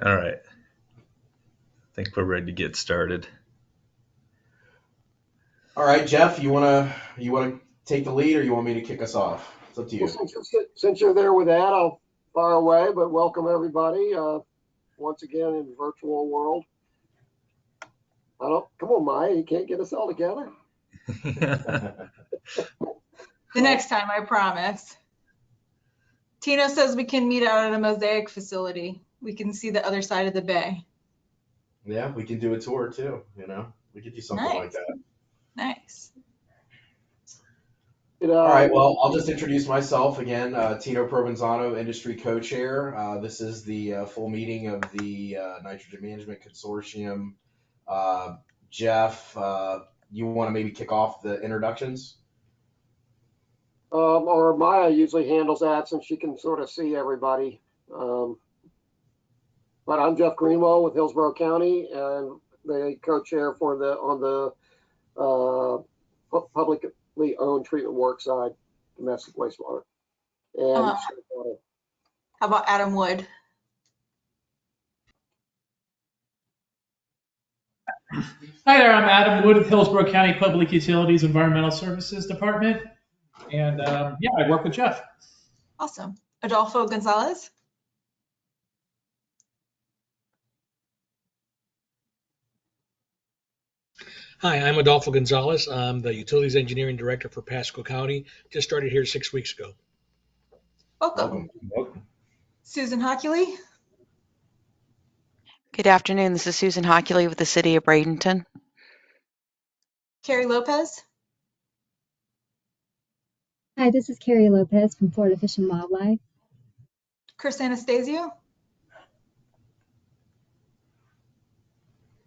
All right. I think we're ready to get started. All right, Jeff, you wanna take the lead, or you want me to kick us off? It's up to Well, you. since you're there with that, I'll fire away, but welcome everybody once again in the virtual world. Come on, Maya, you can't get us all together? The next time, I promise. Tino says we can meet out at a Mosaic facility. We can see the other side of the bay. Yeah, we can do a tour too. We could do something like Nice. that. Nice. All right, well, I'll just introduce myself again. Tino Provenzano, industry co-chair. This is the full meeting of the Nitrogen Management Consortium. Jeff, you want to maybe kick off the introductions? Or Maya usually handles that since she can sort of see everybody. But I'm Jeff Greenwell with Hillsborough County and the co-chair on the publicly owned treatment work side, domestic wastewater. And How about Adam Wood? Hi there, I'm Adam Wood with Hillsborough County Public Utilities Environmental Services Department. And yeah, I work with Jeff. Awesome. Adolfo Gonzalez? Hi, I'm Adolfo Gonzalez. I'm the Utilities Engineering Director for Pasco County. Just started here 6 weeks ago. Welcome. Susan Hockley? Good afternoon. This is Susan Hockley with the City of Bradenton. Carrie Lopez? Hi, this is Carrie Lopez from Florida Fish and Wildlife. Chris Anastasio?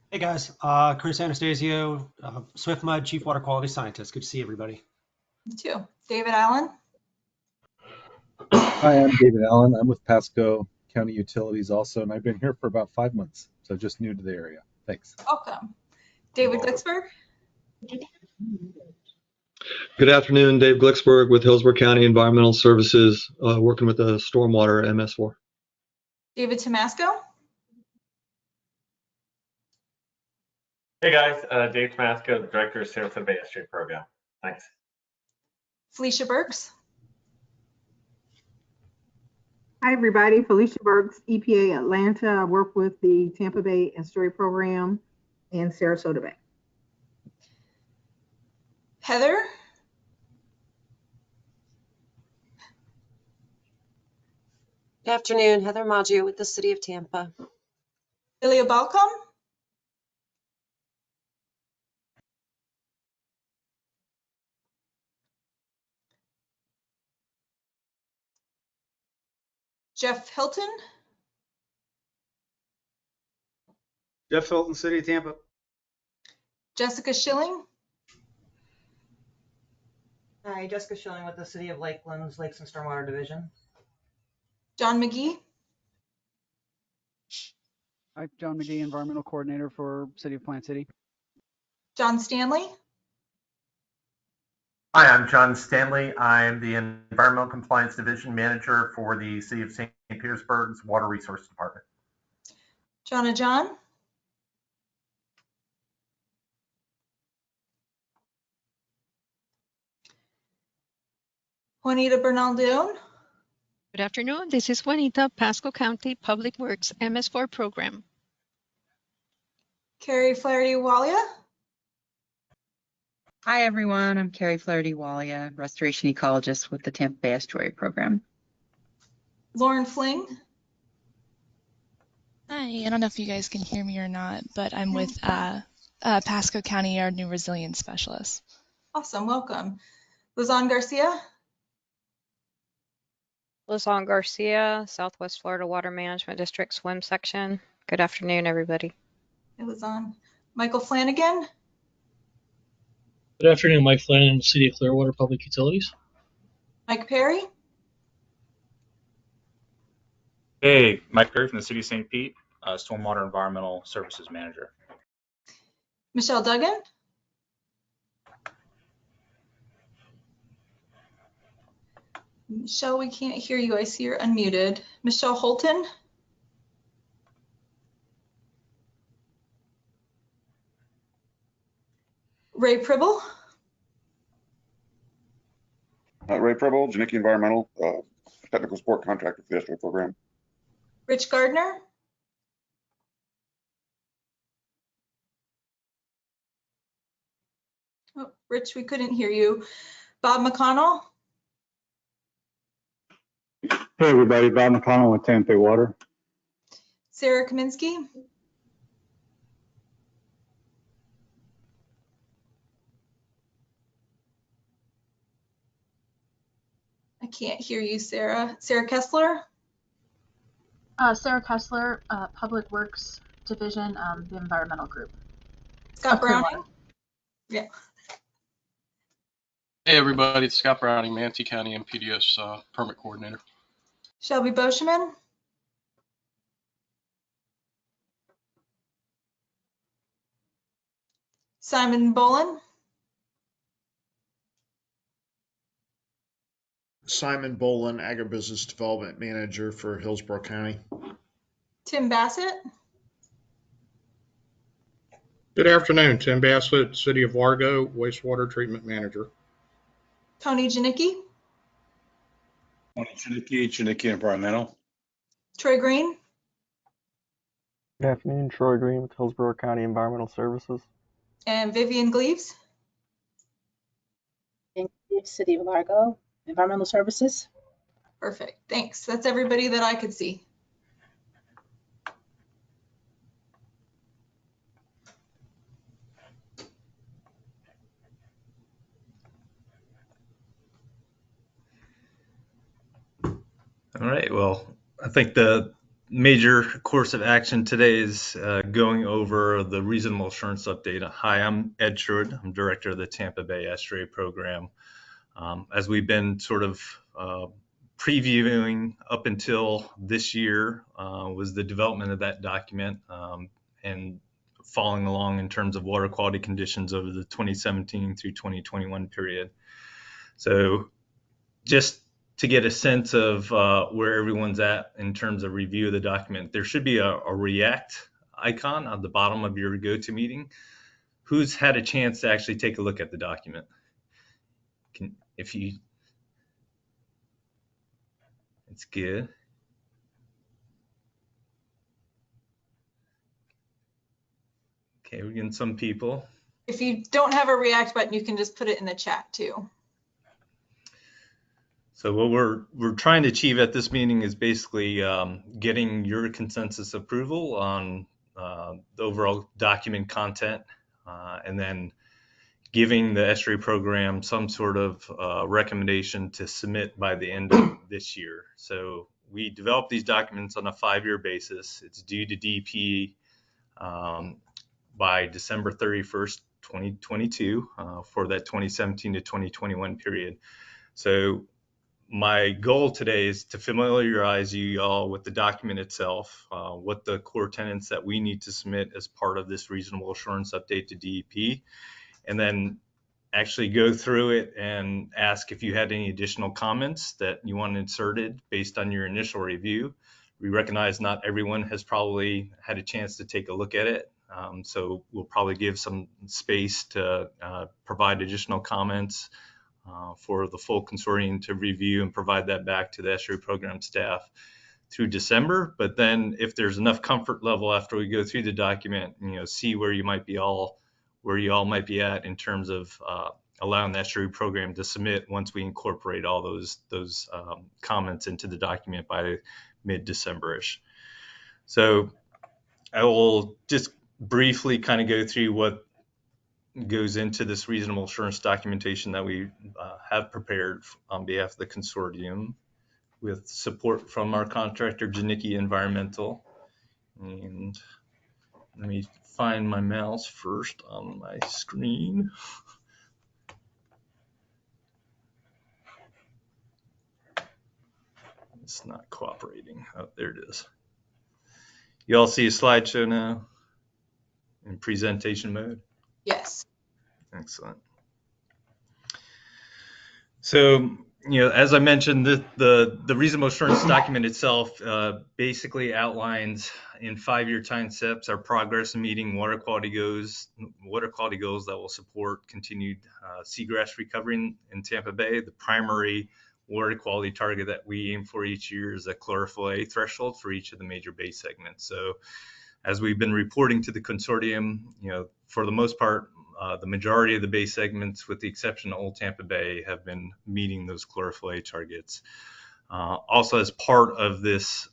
Hey guys, Chris Anastasio, Swiftmud Chief Water Quality Scientist. Good to see everybody. You too. David Allen? Hi, I'm David Allen. I'm with Pasco County Utilities also, and I've been here for about 5 months, so just new to the area. Thanks. Welcome. David Glicksberg? Good afternoon, Dave Glicksberg with Hillsborough County Environmental Services, working with the Stormwater MS4. David Tomasco? Hey guys, Dave Tomasco, the Director of Sarasota Bay Estuary Program. Thanks. Felicia Burks? Hi everybody, Felicia Burks, EPA Atlanta. I work with the Tampa Bay Estuary Program and Sarasota Bay. Heather? Good afternoon, Heather Maggio with the City of Tampa. Ilya Balcom? Jeff Hilton? Jeff Hilton, City of Tampa. Jessica Schilling? Hi, Jessica Schilling with the City of Lakeland's Lakes and Stormwater Division. John McGee? Hi, John McGee, Environmental Coordinator for City of Plant City. John Stanley? Hi, I'm John Stanley. I'm the Environmental Compliance Division Manager for the City of St. Petersburg's Water Resource Department. Jonna John? Juanita Bernal-Leon? Good afternoon. This is Juanita, Pasco County Public Works MS4 program. Carrie Flaherty-Walia? Hi, everyone. I'm Carrie Flaherty-Walia, Restoration Ecologist with the Tampa Bay Estuary Program. Lauren Fling? Hi, I don't know if you guys can hear me or not, but I'm with Pasco County, our new resilience specialist. Awesome, welcome. Lizanne Garcia? Lizanne Garcia, Southwest Florida Water Management District Swim Section. Good afternoon, everybody. Hey, Lizanne. Michael Flanagan? Good afternoon, Mike Flanagan, City of Clearwater Public Utilities. Mike Perry? Hey, Mike Perry from the City of St. Pete, Stormwater Environmental Services Manager. Michelle Duggan? Michelle, we can't hear you. I see you're unmuted. Michelle Holton? Ray Pribble, Ray Preble, Janicki Environmental, technical support contractor for the estuary program. Rich Gardner, oh, Rich, we couldn't hear you. Bob McConnell, Hey everybody, Bob McConnell with Tampa Bay Water. Sarah Kaminsky, I can't hear you, Sarah. Sarah Kessler, Sarah Kessler, Public Works Division, the Environmental Group. Scott Browning. Yeah. Hey everybody, it's Scott Browning, Manatee County MPDS Permit Coordinator. Shelby Boscheman, Simon Bolin, Simon Bolin, Agribusiness Development Manager for Hillsborough County. Tim Bassett, Good afternoon, Tim Bassett, City of Largo, Wastewater Treatment Manager. Tony Janicki, Tony Janicki, Janicki Environmental. Troy Green, Good afternoon, Troy Green with Hillsborough County Environmental Services. and Vivian Gleaves. City of Largo, Environmental Services. Perfect, thanks. That's everybody that I could see. All right, well, I think the major course of action today is going over the reasonable assurance update. Hi, I'm Ed Sherwood. I'm director of the Tampa Bay Estuary Program. As we've been sort of previewing up until this year was the development of that document and following along in terms of water quality conditions over the 2017 through 2021 period. So just to get a sense of where everyone's at in terms of review of the document, there should be a react icon on the bottom of your GoToMeeting. Who's had a chance to actually take a look at the document? It's good. Okay, we're getting some people. If you don't have a react button, you can just put it in the chat too. So what we're trying to achieve at this meeting is basically getting your consensus approval on the overall document content, and then giving the estuary program some sort of recommendation to submit by the end of this year. So we develop these documents on a 5-year basis. It's due to DEP by December 31st, 2022 for that 2017 to 2021 period. So my goal today is to familiarize you all with the document itself, what the core tenets that we need to submit as part of this reasonable assurance update to DEP, and then actually go through it and ask if you had any additional comments that you want inserted based on your initial review. We recognize not everyone has probably had a chance to take a look at it. So we'll probably give some space to provide additional comments for the full consortium to review and provide that back to the estuary program staff through December. But then if there's enough comfort level after we go through the document, see where you all might be at in terms of allowing the estuary program to submit once we incorporate all those comments into the document by mid-December-ish. So I will just briefly kind of go through what goes into this reasonable assurance documentation that we have prepared on behalf of the consortium with support from our contractor, Janicki Environmental. And let me find my mouse first on my screen. It's not cooperating. Oh, there it is. You all see a slideshow now in presentation mode? Yes. Excellent. So as I mentioned, the reasonable assurance document itself basically outlines in 5-year time steps our progress in meeting water quality goals that will support continued seagrass recovery in Tampa Bay. The primary water quality target that we aim for each year is a chlorophyll A threshold for each of the major bay segments. So as we've been reporting to the consortium, for the most part, the majority of the bay segments, with the exception of Old Tampa Bay, have been meeting those chlorophyll A targets. Also, as part of this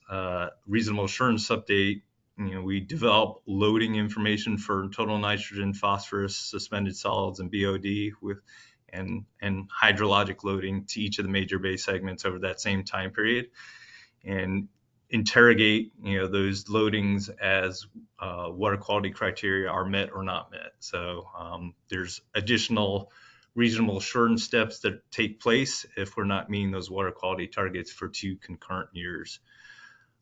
reasonable assurance update, we develop loading information for total nitrogen, phosphorus, suspended solids, and BOD and hydrologic loading to each of the major bay segments over that same time period, and interrogate those loadings as water quality criteria are met or not met. So there's additional reasonable assurance steps that take place if we're not meeting those water quality targets for 2 concurrent years.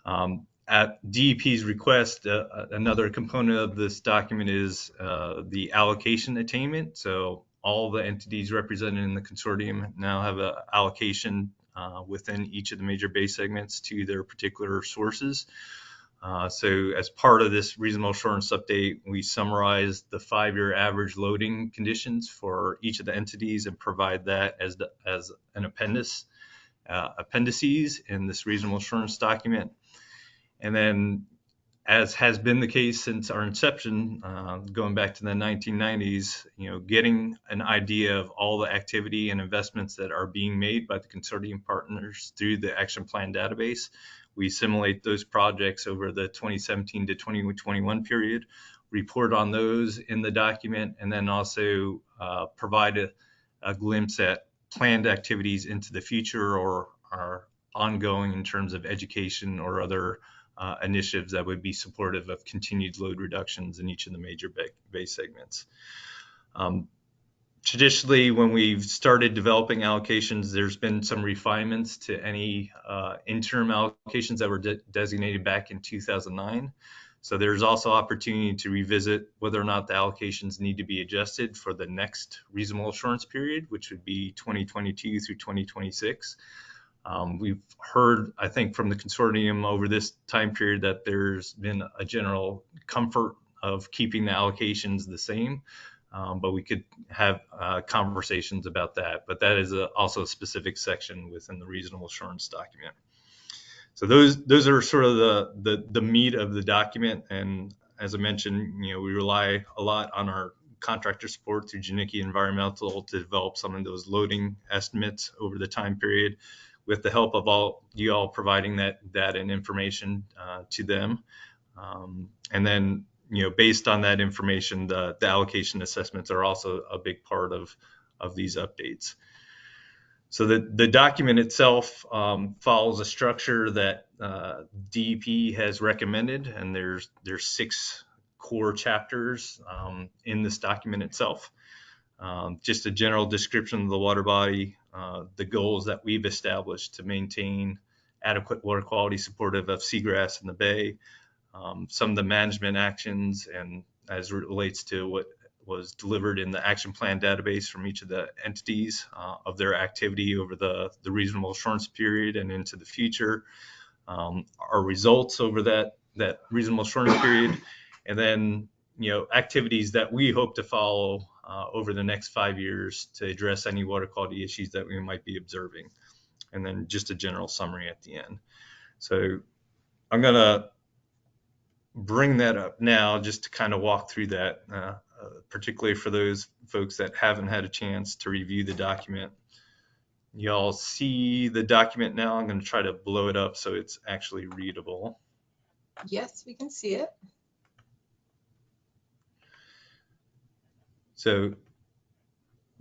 At DEP's request, another component of this document is the allocation attainment. So all the entities represented in the consortium now have an allocation within each of the major bay segments to their particular sources. So as part of this reasonable assurance update, we summarize the 5-year average loading conditions for each of the entities and provide that as an appendices in this reasonable assurance document. And then, as has been the case since our inception, going back to the 1990s, getting an idea of all the activity and investments that are being made by the consortium partners through the action plan database. We simulate those projects over the 2017 to 2021 period, report on those in the document, and then also provide a glimpse at planned activities into the future or are ongoing in terms of education or other initiatives that would be supportive of continued load reductions in each of the major bay segments. Traditionally, when we've started developing allocations, there's been some refinements to any interim allocations that were designated back in 2009. So there's also opportunity to revisit whether or not the allocations need to be adjusted for the next reasonable assurance period, which would be 2022 through 2026. We've heard, I think, from the consortium over this time period that there's been a general comfort of keeping the allocations the same, but we could have conversations about that. But that is also a specific section within the reasonable assurance document. So those are sort of the meat of the document. And as I mentioned, we rely a lot on our contractor support through Janicki Environmental to develop some of those loading estimates over the time period, with the help of all you all providing that data and information to them. And then, based on that information, the allocation assessments are also a big part of these updates. So the document itself follows a structure that DEP has recommended, and there's 6 core chapters in this document itself. Just a general description of the water body, the goals that we've established to maintain adequate water quality supportive of seagrass in the bay, some of the management actions, and as it relates to what was delivered in the action plan database from each of the entities of their activity over the reasonable assurance period and into the future, our results over that reasonable assurance period, and then activities that we hope to follow over the next 5 years to address any water quality issues that we might be observing, and then just a general summary at the end. So I'm going to bring that up now just to kind of walk through that, particularly for those folks that haven't had a chance to review the document. Y'all see the document now. I'm going to try to blow it up so it's actually readable. Yes, we can see it. So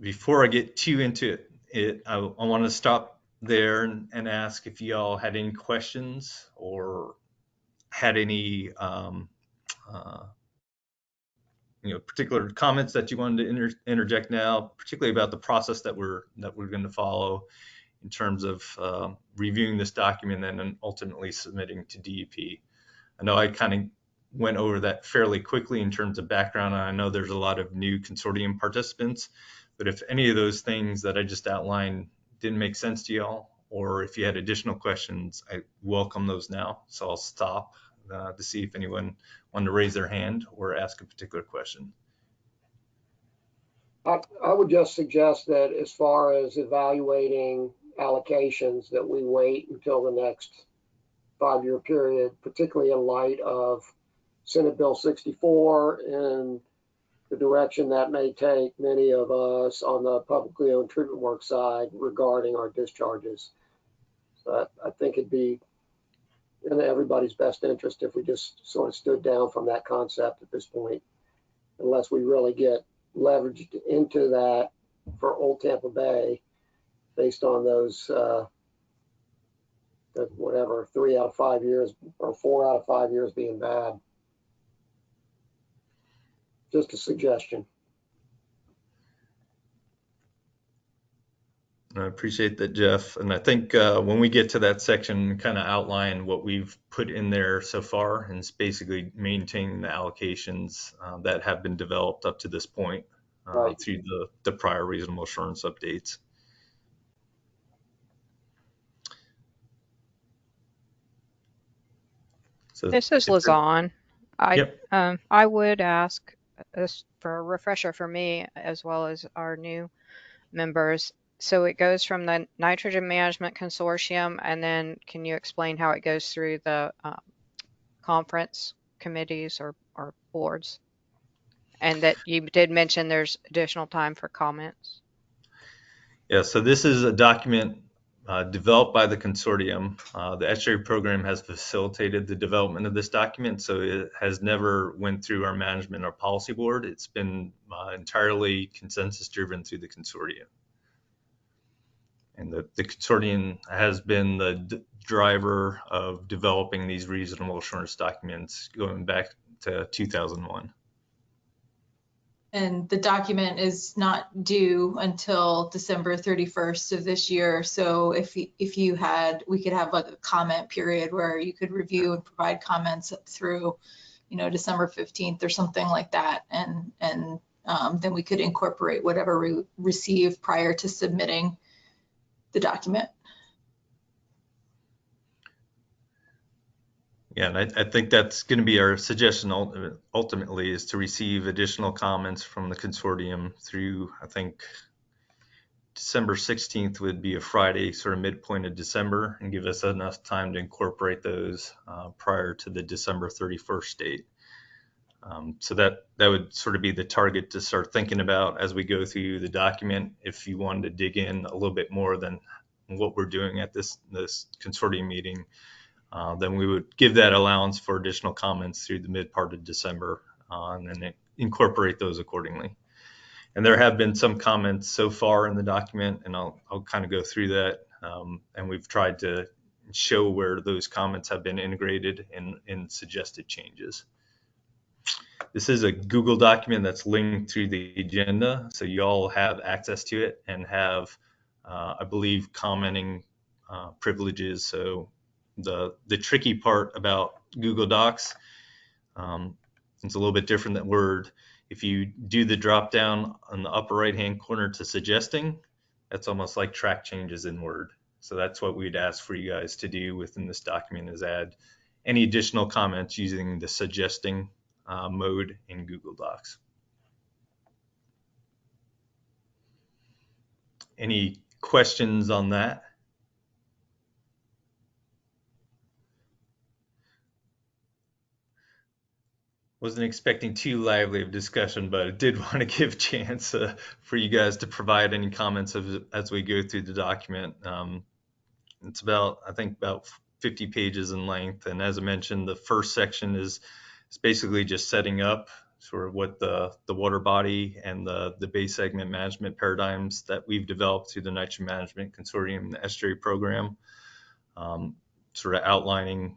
before I get too into it, I want to stop there and ask if y'all had any questions or had any particular comments that you wanted to interject now, particularly about the process that we're going to follow in terms of reviewing this document and then ultimately submitting to DEP. I know I kind of went over that fairly quickly in terms of background. I know there's a lot of new consortium participants, but if any of those things that I just outlined didn't make sense to y'all, or if you had additional questions, I welcome those now. So I'll stop to see if anyone wanted to raise their hand or ask a particular question. I would just suggest that as far as evaluating allocations, that we wait until the next 5-year period, particularly in light of Senate Bill 64 and the direction that may take many of us on the publicly owned treatment work side regarding our discharges. So I think it'd be in everybody's best interest if we just sort of stood down from that concept at this point, unless we really get leveraged into that for Old Tampa Bay based on those whatever 3 out of 5 years or 4 out of 5 years being bad. Just a suggestion. I appreciate that, Jeff. And I think when we get to that section, kind of outline what we've put in there so far, and it's basically maintaining the allocations that have been developed up to this point through the prior reasonable assurance updates. So this is Lazan. I would ask for a refresher for me as well as our new members. So it goes from the Nitrogen Management Consortium, and then can you explain how it goes through the conference committees or boards? And that you did mention there's additional time for comments. Yeah, so this is a document developed by the consortium. The estuary program has facilitated the development of this document, so it has never went through our management or policy board. It's been entirely consensus driven through the consortium. And the consortium has been the driver of developing these reasonable assurance documents going back to 2001. And the document is not due until December 31st of this year. So if you had, we could have like a comment period where you could review and provide comments up through, December 15th or something like that. And then we could incorporate whatever we receive prior to submitting the document. Yeah, and I think that's going to be our suggestion ultimately, is to receive additional comments from the consortium through, I think, December 16th would be a Friday, sort of midpoint of December, and give us enough time to incorporate those prior to the December 31st date. So that would sort of be the target to start thinking about as we go through the document. If you wanted to dig in a little bit more than what we're doing at this consortium meeting, then we would give that allowance for additional comments through the mid part of December and then incorporate those accordingly. And there have been some comments so far in the document, and I'll kind of go through that. And we've tried to show where those comments have been integrated in suggested changes. This is a Google document that's linked through the agenda, so you all have access to it and have, I believe, commenting privileges. So the tricky part about Google Docs, it's a little bit different than Word. If you do the drop down on the upper right hand corner to suggesting, that's almost like track changes in Word. So that's what we'd ask for you guys to do within this document, is add any additional comments using the suggesting mode in Google Docs. Any questions on that? Wasn't expecting too lively of discussion, but I did want to give a chance for you guys to provide any comments as we go through the document. It's about, I think, about 50 pages in length. And as I mentioned, the first section is basically just setting up sort of what the water body and the bay segment management paradigms that we've developed through the Nitrogen Management Consortium and the estuary program. Sort of outlining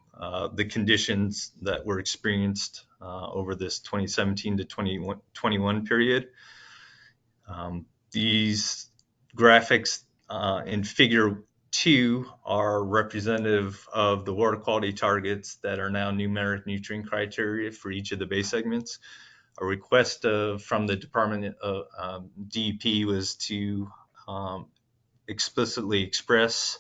the conditions that were experienced over this 2017 to 2021 period. These graphics in figure 2 are representative of the water quality targets that are now numeric nutrient criteria for each of the bay segments. A request from the Department of DEP was to explicitly express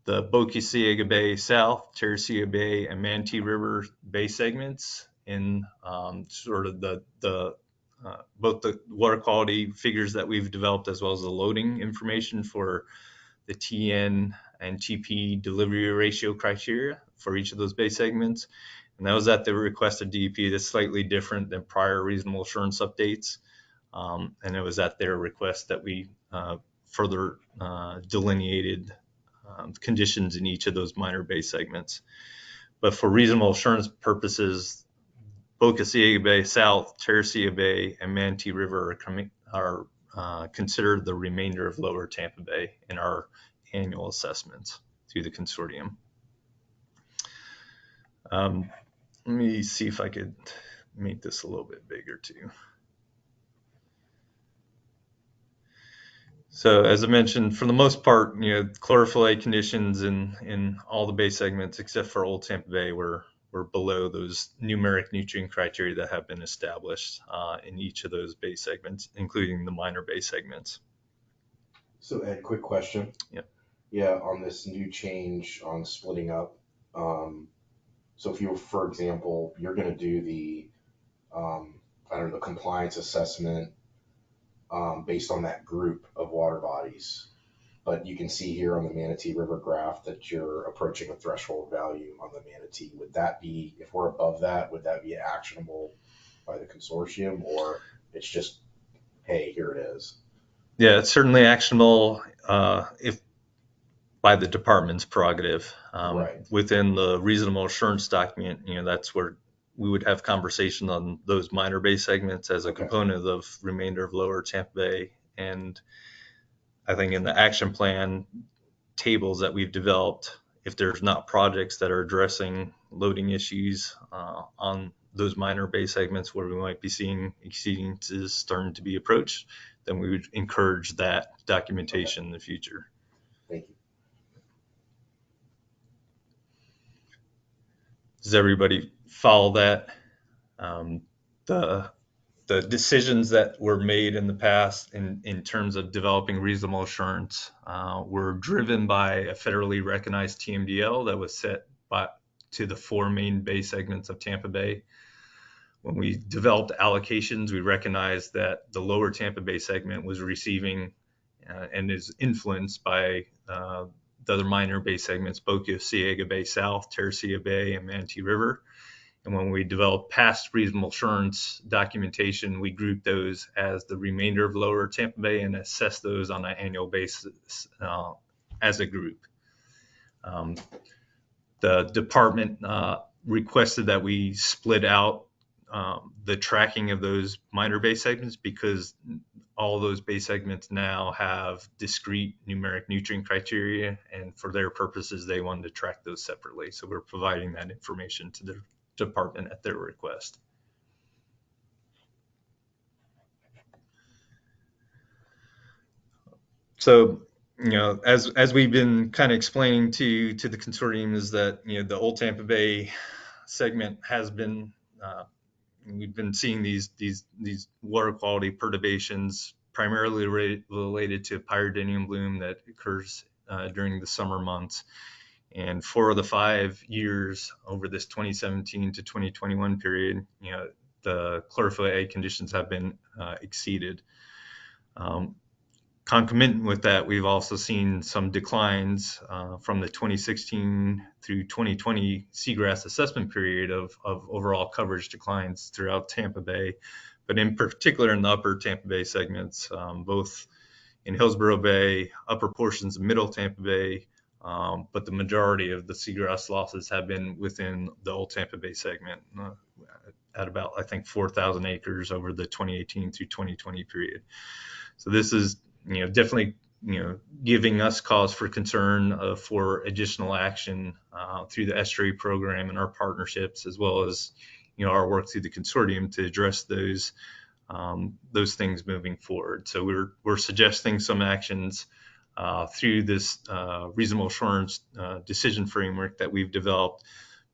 the Boca Ciega Bay South, Teresita Bay, and Manatee River Bay segments in sort of both the water quality figures that we've developed as well as the loading information for the TN and TP delivery ratio criteria for each of those bay segments. And that was at the request of DEP. That's slightly different than prior reasonable assurance updates. And it was at their request that we further delineated conditions in each of those minor bay segments. But for reasonable assurance purposes, Boca Ciega Bay South, Teresita Bay, and Manatee River are considered the remainder of Lower Tampa Bay in our annual assessments through the consortium. Let me see if I could make this a little bit bigger too. So as I mentioned, for the most part, chlorophyll A conditions in all the bay segments except for Old Tampa Bay were below those numeric nutrient criteria that have been established in each of those bay segments, including the minor bay segments. So Ed, quick question. Yeah, on this new change on splitting up. So if you, for example, you're going to do the, the compliance assessment based on that group of water bodies, but you can see here on the Manatee River graph that you're approaching a threshold value on the Manatee. Would that be, if we're above that, would that be actionable by the consortium, or it's just, hey, here it is? Yeah, it's certainly actionable if by the department's prerogative. Right. Within the reasonable assurance document, that's where we would have conversation on those minor bay segments as a component of remainder of Lower Tampa Bay. And I think in the action plan tables that we've developed, if there's not projects that are addressing loading issues on those minor bay segments where we might be seeing exceedances starting to be approached, then we would encourage that documentation in the future. Thank you. Does everybody follow that? The decisions that were made in the past in terms of developing reasonable assurance were driven by a federally recognized TMDL that was set to the 4 main bay segments of Tampa Bay. When we developed allocations, we recognized that the Lower Tampa Bay segment was receiving and is influenced by the other minor bay segments, Boca Ciega Bay South, Teresita Bay, and Manatee River. And when we developed past reasonable assurance documentation, we grouped those as the remainder of Lower Tampa Bay and assessed those on an annual basis as a group. The department requested that we split out the tracking of those minor bay segments because all those bay segments now have discrete numeric nutrient criteria, and for their purposes, they wanted to track those separately. So we're providing that information to the department at their request. So, as we've been kind of explaining to the consortium, is that the Old Tampa Bay segment has been we've been seeing these water quality perturbations primarily related to pyridinium bloom that occurs during the summer months. And 4 of the 5 years over this 2017 to 2021 period, the chlorophyll A conditions have been exceeded. Concomitant with that, we've also seen some declines from the 2016 through 2020 seagrass assessment period of overall coverage declines throughout Tampa Bay, but in particular in the upper Tampa Bay segments, both in Hillsborough Bay, upper portions of middle Tampa Bay, but the majority of the seagrass losses have been within the Old Tampa Bay segment at about, I think, 4,000 acres over the 2018 through 2020 period. So this is, definitely, giving us cause for concern for additional action through the estuary program and our partnerships, as well as, our work through the consortium to address those things moving forward. So we're suggesting some actions through this reasonable assurance decision framework that we've developed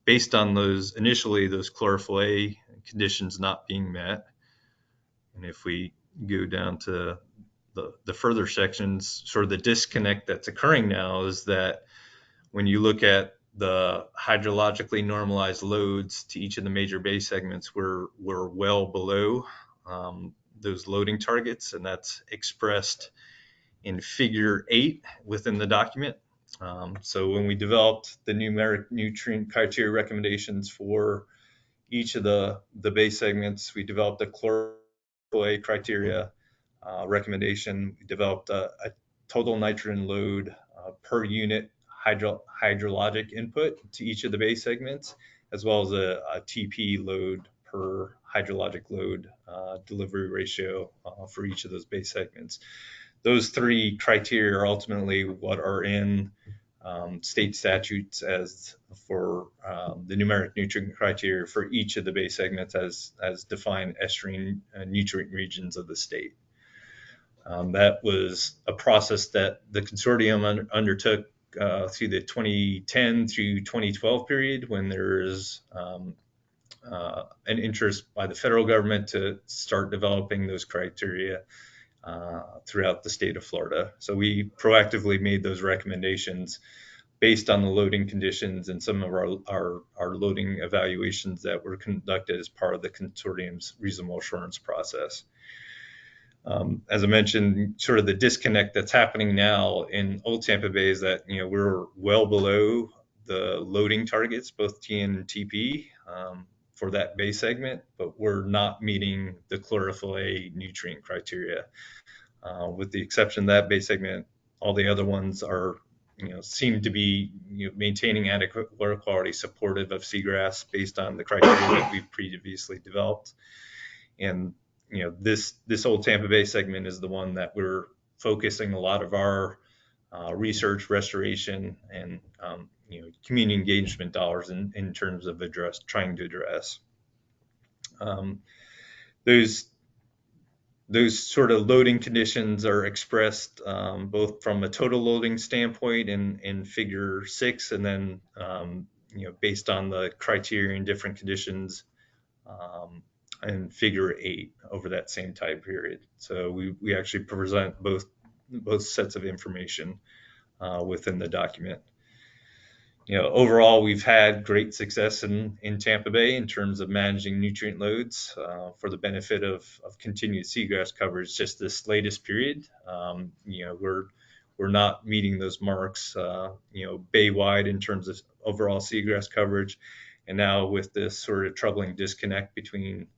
based on those chlorophyll A conditions not being met. And if we go down to the further sections, sort of the disconnect that's occurring now is that when you look at the hydrologically normalized loads to each of the major bay segments, we're well below those loading targets, and that's expressed in figure 8 within the document. So when we developed the numeric nutrient criteria recommendations for each of the bay segments, we developed a chlorophyll criteria recommendation. We developed a total nitrogen load per unit hydrologic input to each of the bay segments, as well as a TP load per hydrologic load delivery ratio for each of those bay segments. Those 3 criteria are ultimately what are in state statutes as for the numeric nutrient criteria for each of the bay segments as defined estuarine nutrient regions of the state. That was a process that the consortium undertook through the 2010 through 2012 period, when there is an interest by the federal government to start developing those criteria throughout the state of Florida. So we proactively made those recommendations based on the loading conditions and some of our loading evaluations that were conducted as part of the consortium's reasonable assurance process. As I mentioned, sort of the disconnect that's happening now in Old Tampa Bay is that, we're well below the loading targets, both TN and TP, for that bay segment, but we're not meeting the chlorophyll A nutrient criteria. With the exception of that bay segment, all the other ones are, seem to be maintaining adequate water quality supportive of seagrass based on the criteria that we've previously developed. And this Old Tampa Bay segment is the one that we're focusing a lot of our research, restoration, and community engagement dollars in terms of trying to address. Those sort of loading conditions are expressed both from a total loading standpoint in figure 6, and then based on the criteria and different conditions and figure 8 over that same time period. So we actually present both sets of information within the document. Overall, we've had great success in Tampa Bay in terms of managing nutrient loads for the benefit of continued seagrass coverage. Just this latest period, we're not meeting those marks, bay-wide in terms of overall seagrass coverage. And now with this sort of troubling disconnect between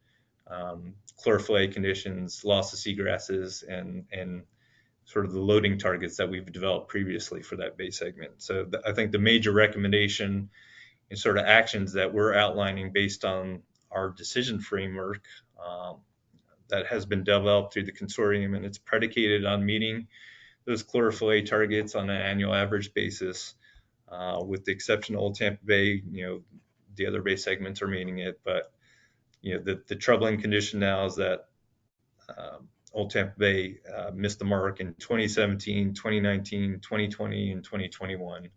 chlorophyll A conditions, loss of seagrasses, and sort of the loading targets that we've developed previously for that bay segment. So I think the major recommendation and sort of actions that we're outlining based on our decision framework that has been developed through the consortium, and it's predicated on meeting those chlorophyll A targets on an annual average basis, with the exception of Old Tampa Bay. The other bay segments are meeting it, but the troubling condition now is that Old Tampa Bay missed the mark in 2017, 2019, 2020, and 2021.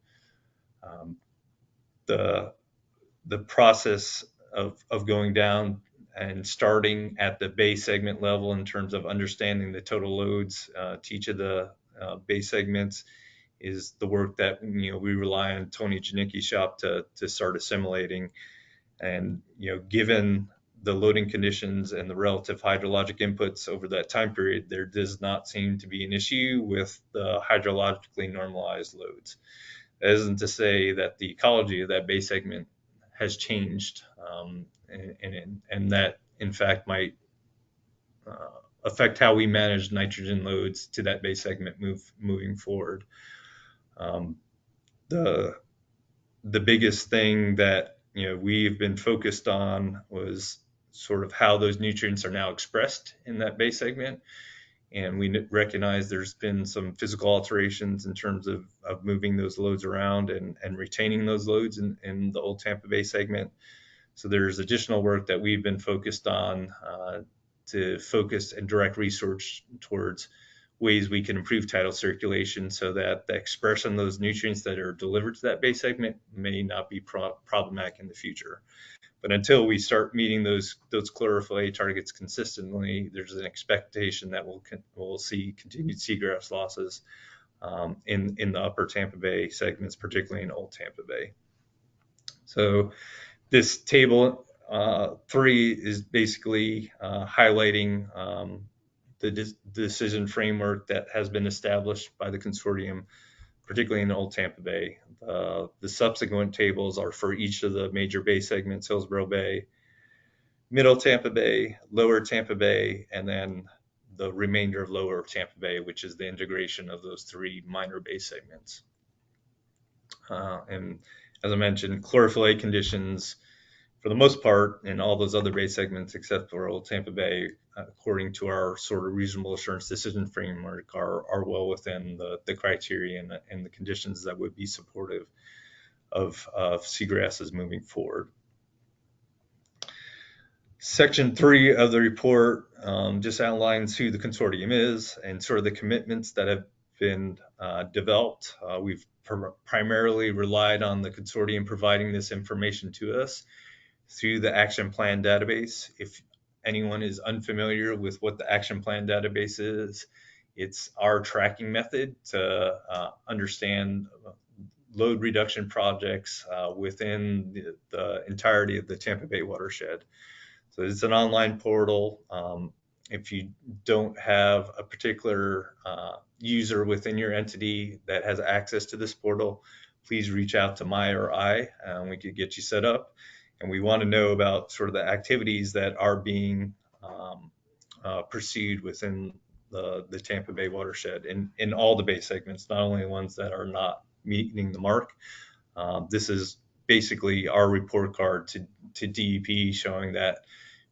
The process of going down and starting at the bay segment level in terms of understanding the total loads to each of the bay segments is the work that we rely on Tony Janicki's shop to start assimilating. And given the loading conditions and the relative hydrologic inputs over that time period, there does not seem to be an issue with the hydrologically normalized loads. That isn't to say that the ecology of that bay segment has changed, and that in fact might affect how we manage nitrogen loads to that bay segment moving forward. The biggest thing that we've been focused on was sort of how those nutrients are now expressed in that bay segment. And we recognize there's been some physical alterations in terms of moving those loads around and retaining those loads in the Old Tampa Bay segment. So there's additional work that we've been focused on to focus and direct research towards ways we can improve tidal circulation so that the expression of those nutrients that are delivered to that bay segment may not be problematic in the future. But until we start meeting those chlorophyll targets consistently, there's an expectation that we'll see continued seagrass losses in the upper Tampa Bay segments, particularly in Old Tampa Bay. So this table 3 is basically highlighting the decision framework that has been established by the consortium, particularly in Old Tampa Bay. The subsequent tables are for each of the major bay segments: Hillsborough Bay, Middle Tampa Bay, Lower Tampa Bay, and then the remainder of Lower Tampa Bay, which is the integration of those 3 minor bay segments. And as I mentioned, chlorophyll A conditions, for the most part, in all those other bay segments except for Old Tampa Bay, according to our sort of reasonable assurance decision framework, are well within the criteria and the conditions that would be supportive of seagrasses moving forward. Section 3 of the report just outlines who the consortium is and sort of the commitments that have been developed. We've primarily relied on the consortium providing this information to us through the action plan database. If anyone is unfamiliar with what the action plan database is, it's our tracking method to understand load reduction projects within the entirety of the Tampa Bay watershed. So it's an online portal. If you don't have a particular user within your entity that has access to this portal, please reach out to Mai or I, and we could get you set up. And we want to know about sort of the activities that are being pursued within the Tampa Bay watershed in all the bay segments, not only the ones that are not meeting the mark. This is basically our report card to DEP, showing that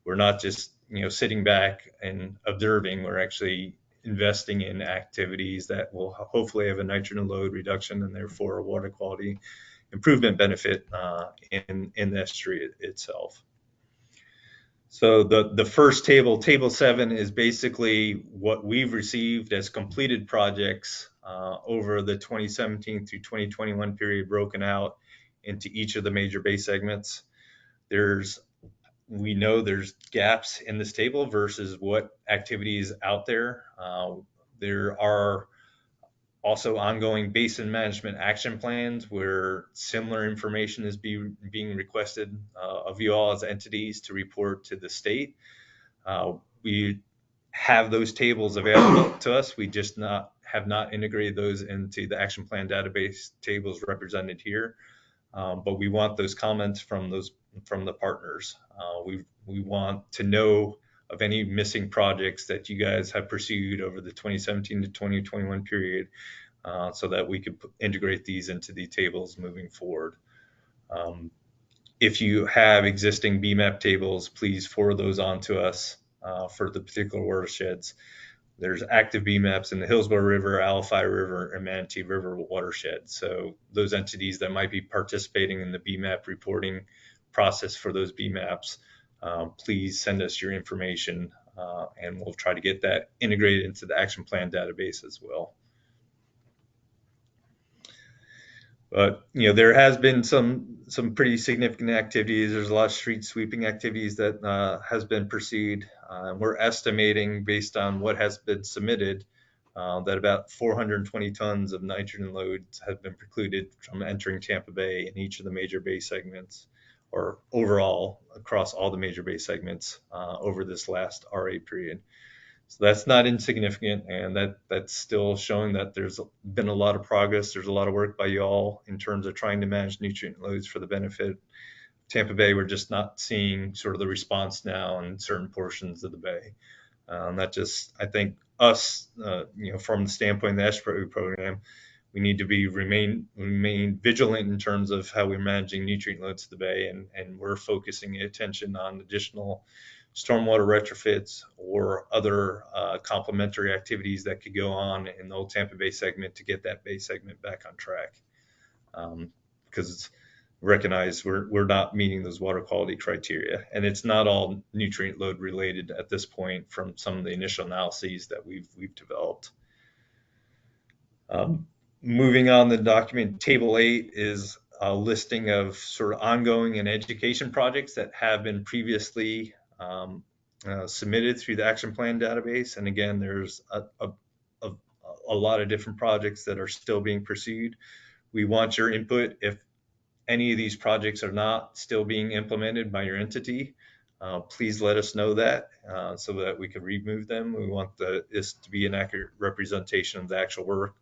we're not just sitting back and observing. We're actually investing in activities that will hopefully have a nitrogen load reduction and therefore a water quality improvement benefit in the estuary itself. So the first table, table 7, is basically what we've received as completed projects over the 2017 through 2021 period, broken out into each of the major bay segments. We know there's gaps in this table versus what activities out there. There are also ongoing basin management action plans where similar information is being requested of you all as entities to report to the state. We have those tables available to us. We just have not integrated those into the action plan database tables represented here. But we want those comments from the partners. We want to know of any missing projects that you guys have pursued over the 2017 to 2021 period, so that we could integrate these into the tables moving forward. If you have existing BMAP tables, please forward those on to us for the particular watersheds. There's active BMAPs in the Hillsborough River, Alafai River, and Manatee River watershed. So those entities that might be participating in the BMAP reporting process for those BMAPs, please send us your information, and we'll try to get that integrated into the action plan database as well. But there has been some pretty significant activities. There's a lot of street sweeping activities that has been pursued. We're estimating, based on what has been submitted, that about 420 tons of nitrogen loads have been precluded from entering Tampa Bay in each of the major bay segments, or overall across all the major bay segments over this last RA period. So that's not insignificant, and that's still showing that there's been a lot of progress. There's a lot of work by y'all in terms of trying to manage nutrient loads for the benefit of Tampa Bay. We're just not seeing sort of the response now in certain portions of the bay. That just, I think, us, from the standpoint of the estuary program, we need to remain vigilant in terms of how we're managing nutrient loads to the bay, and we're focusing attention on additional stormwater retrofits or other complementary activities that could go on in the Old Tampa Bay segment to get that bay segment back on track. Because recognize we're not meeting those water quality criteria, and it's not all nutrient load related at this point from some of the initial analyses that we've developed. Moving on, the document, table 8 is a listing of sort of ongoing and education projects that have been previously submitted through the action plan database. And again, there's a lot of different projects that are still being pursued. We want your input if any of these projects are not still being implemented by your entity. Please let us know that so that we can remove them. We want this to be an accurate representation of the actual work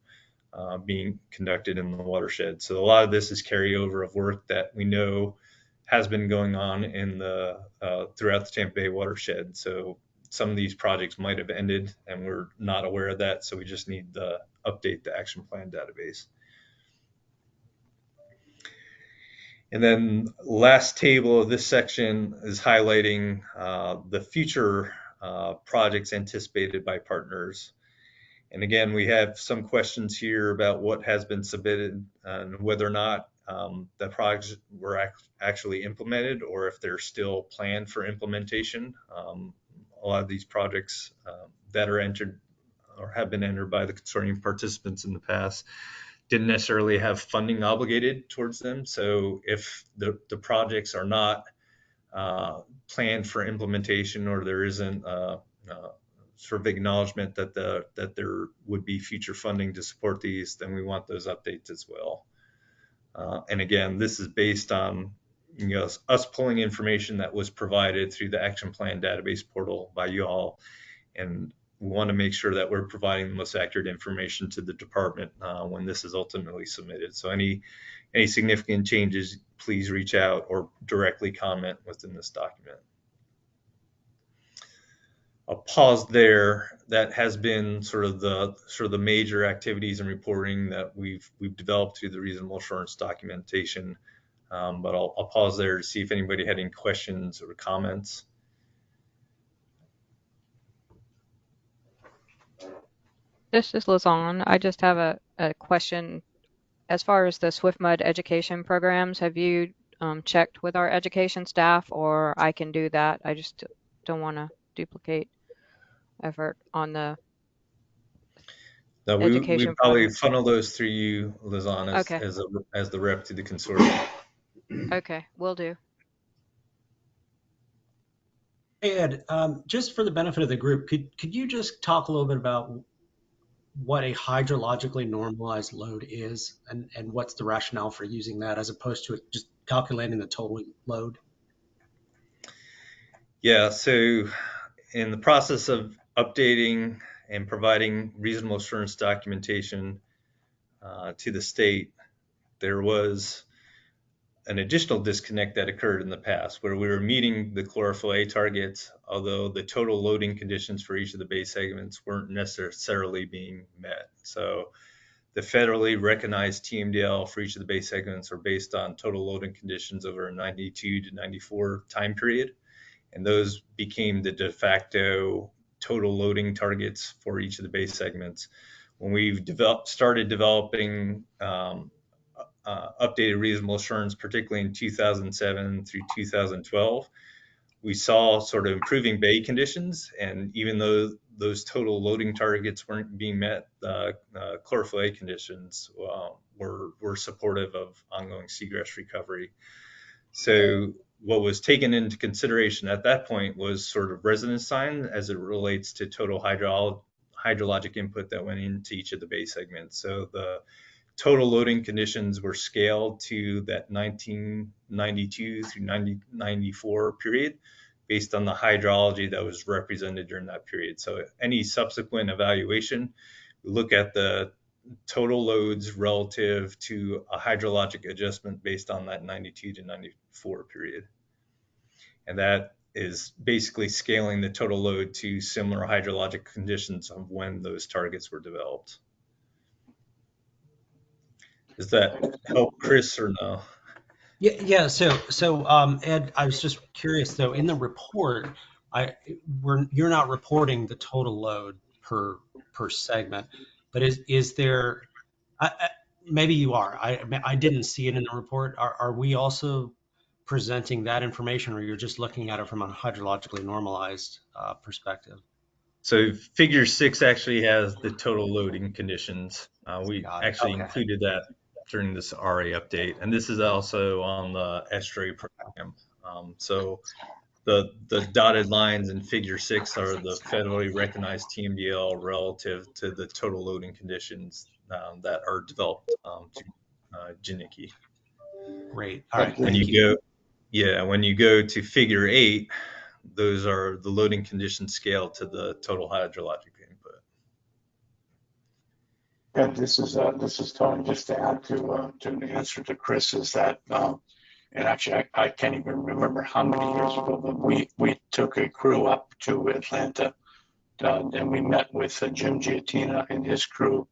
being conducted in the watershed. So a lot of this is carryover of work that we know has been going on in the throughout the Tampa Bay watershed. So some of these projects might have ended and we're not aware of that. So we just need to update the action plan database. And then last table of this section is highlighting the future projects anticipated by partners. And again, we have some questions here about what has been submitted and whether or not the projects were actually implemented or if they're still planned for implementation. A lot of these projects that are entered or have been entered by the consortium participants in the past didn't necessarily have funding obligated towards them. So if the projects are not planned for implementation or there isn't sort of acknowledgement that there would be future funding to support these, then we want those updates as well. And again, this is based on us pulling information that was provided through the action plan database portal by you all, and we want to make sure that we're providing the most accurate information to the department when this is ultimately submitted. So any significant changes, please reach out or directly comment within this document. I'll pause there. That has been sort of the major activities and reporting that we've developed through the reasonable assurance documentation. But I'll pause there to see if anybody had any questions or comments. This is Lizanne. I just have a question. As far as the SwiftMud education programs, have you checked with our education staff, or I can do that? I just don't want to duplicate effort on the education we probably projects. funnel those through you, Lizanne, Okay. as the rep to the consortium. Okay, will do. Hey Ed, just for the benefit of the group, could you just talk a little bit about what a hydrologically normalized load is and what's the rationale for using that as opposed to just calculating the total load? Yeah, so in the process of updating and providing reasonable assurance documentation to the state, there was an additional disconnect that occurred in the past where we were meeting the chlorophyll A targets, although the total loading conditions for each of the base segments weren't necessarily being met. So the federally recognized TMDL for each of the base segments are based on total loading conditions over a 92 to 94 time period. And those became the de facto total loading targets for each of the base segments. When we've started developing updated reasonable assurance, particularly in 2007 through 2012, we saw sort of improving bay conditions. And even though those total loading targets weren't being met, chlorophyll A conditions were supportive of ongoing seagrass recovery. So what was taken into consideration at that point was sort of residence time as it relates to total hydrologic input that went into each of the base segments. So the total loading conditions were scaled to that 1992 through 1994 period based on the hydrology that was represented during that period. So any subsequent evaluation, we look at the total loads relative to a hydrologic adjustment based on that 92 to 94 period. And that is basically scaling the total load to similar hydrologic conditions of when those targets were developed. Does that help, Chris, or no? Yeah. So Ed, I was just curious though. In the report, you're not reporting the total load per segment, but is there? Maybe you are. I didn't see it in the report. Are we also presenting that information, or you're just looking at it from a hydrologically normalized perspective? So Figure 6 actually has the total loading conditions. We actually included that during this RA update. And this is also on the estuary program. So the dotted lines in figure 6 are the federally recognized TMDL relative to the total loading conditions that are developed to Janicki. Great. All right. When you go to figure 8, those are the loading condition scale to the total hydrologic input. And this is Tony. Just to add to the answer to Chris is that, and actually I can't even remember how many years ago, but we took a crew up to Atlanta, and we met with Jim Giatina and his crew,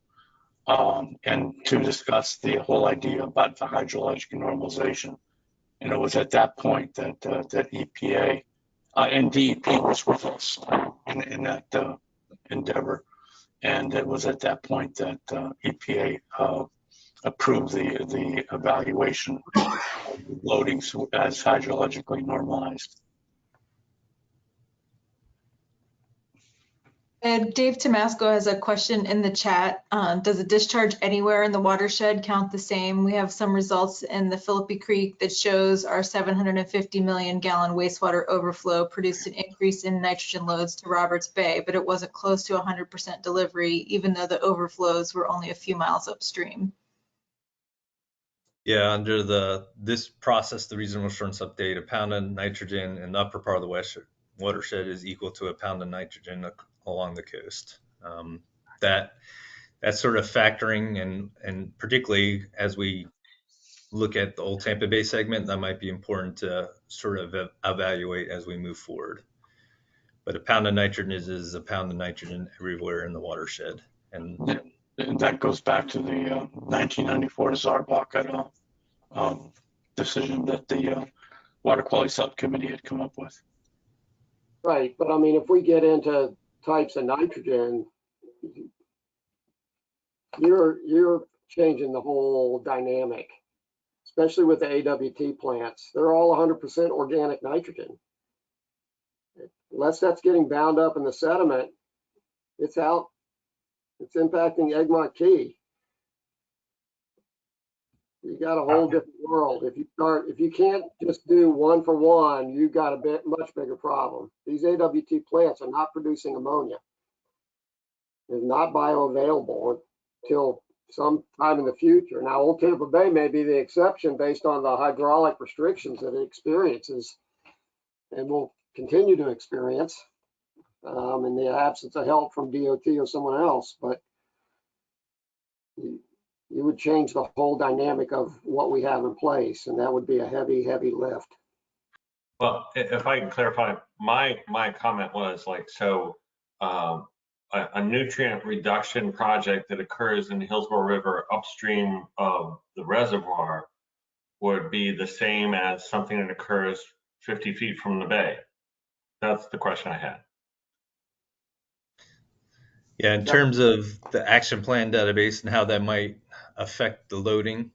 and to discuss the whole idea about the hydrologic normalization. And it was at that point that EPA and DEP was with us in that endeavor. And it was at that point that EPA approved the evaluation of loadings as hydrologically normalized. Dave Tomasco has a question in the chat. Does a discharge anywhere in the watershed count the same? We have some results in the Philippi Creek that shows our 750 million gallon wastewater overflow produced an increase in nitrogen loads to Roberts Bay, but it wasn't close to 100% delivery, even though the overflows were only a few miles upstream. Yeah, under this process, the regional assurance update, a pound of nitrogen in the upper part of the watershed is equal to a pound of nitrogen along the coast. That's sort of factoring, and particularly as we look at the old Tampa Bay segment, that might be important to sort of evaluate as we move forward. But a pound of nitrogen is a pound of nitrogen everywhere in the watershed. And that goes back to the 1994 Zarbach decision that the Water Quality Subcommittee had come up with. Right, but I mean, if we get into types of nitrogen, you're changing the whole dynamic, especially with the AWT plants. They're all 100% organic nitrogen. Unless that's getting bound up in the sediment, it's out. It's impacting Egmont Key. You got a whole different world. If you can't just do one for one, you've got a much bigger problem. These AWT plants are not producing ammonia. They're not bioavailable until some time in the future. Now, Old Tampa Bay may be the exception based on the hydraulic restrictions that it experiences and will continue to experience in the absence of help from DOT or someone else. But you would change the whole dynamic of what we have in place, and that would be a heavy, heavy lift. Well, if I can clarify, my comment was like, so a nutrient reduction project that occurs in the Hillsborough River upstream of the reservoir would be the same as something that occurs 50 feet from the bay. That's the question I had. Yeah, in terms of the action plan database and how that might affect the loading,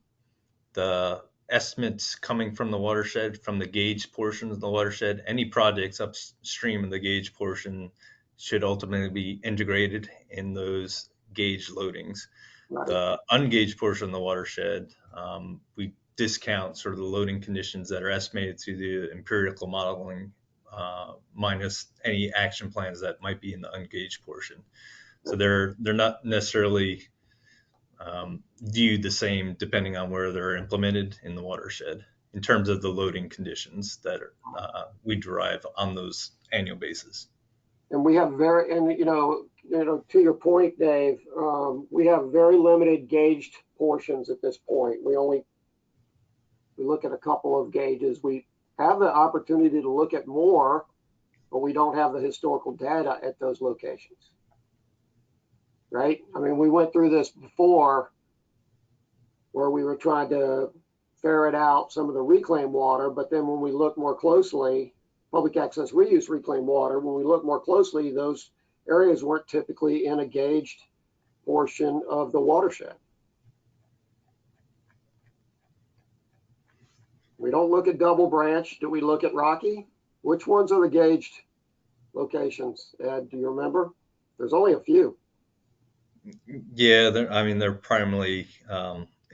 the estimates coming from the watershed, from the gauge portion of the watershed, any projects upstream of the gauge portion should ultimately be integrated in those gauge loadings. Right. The ungauged portion of the watershed, we discount sort of the loading conditions that are estimated through the empirical modeling minus any action plans that might be in the ungauged portion. So they're not necessarily viewed the same depending on where they're implemented in the watershed in terms of the loading conditions that we derive on those annual bases. And we have you know, to your point, Dave, we have very limited gauged portions at this point. We look at a couple of gauges. We have the opportunity to look at more, but we don't have the historical data at those locations. Right? I mean, we went through this before where we were trying to ferret out some of the reclaimed water, but then when we look more closely, public access reuse reclaimed water, when we look more closely, those areas weren't typically in a gauged portion of the watershed. We don't look at Double Branch. Do we look at Rocky? Which ones are the gauged locations, Ed? Do you remember? There's only a few. Yeah, they're primarily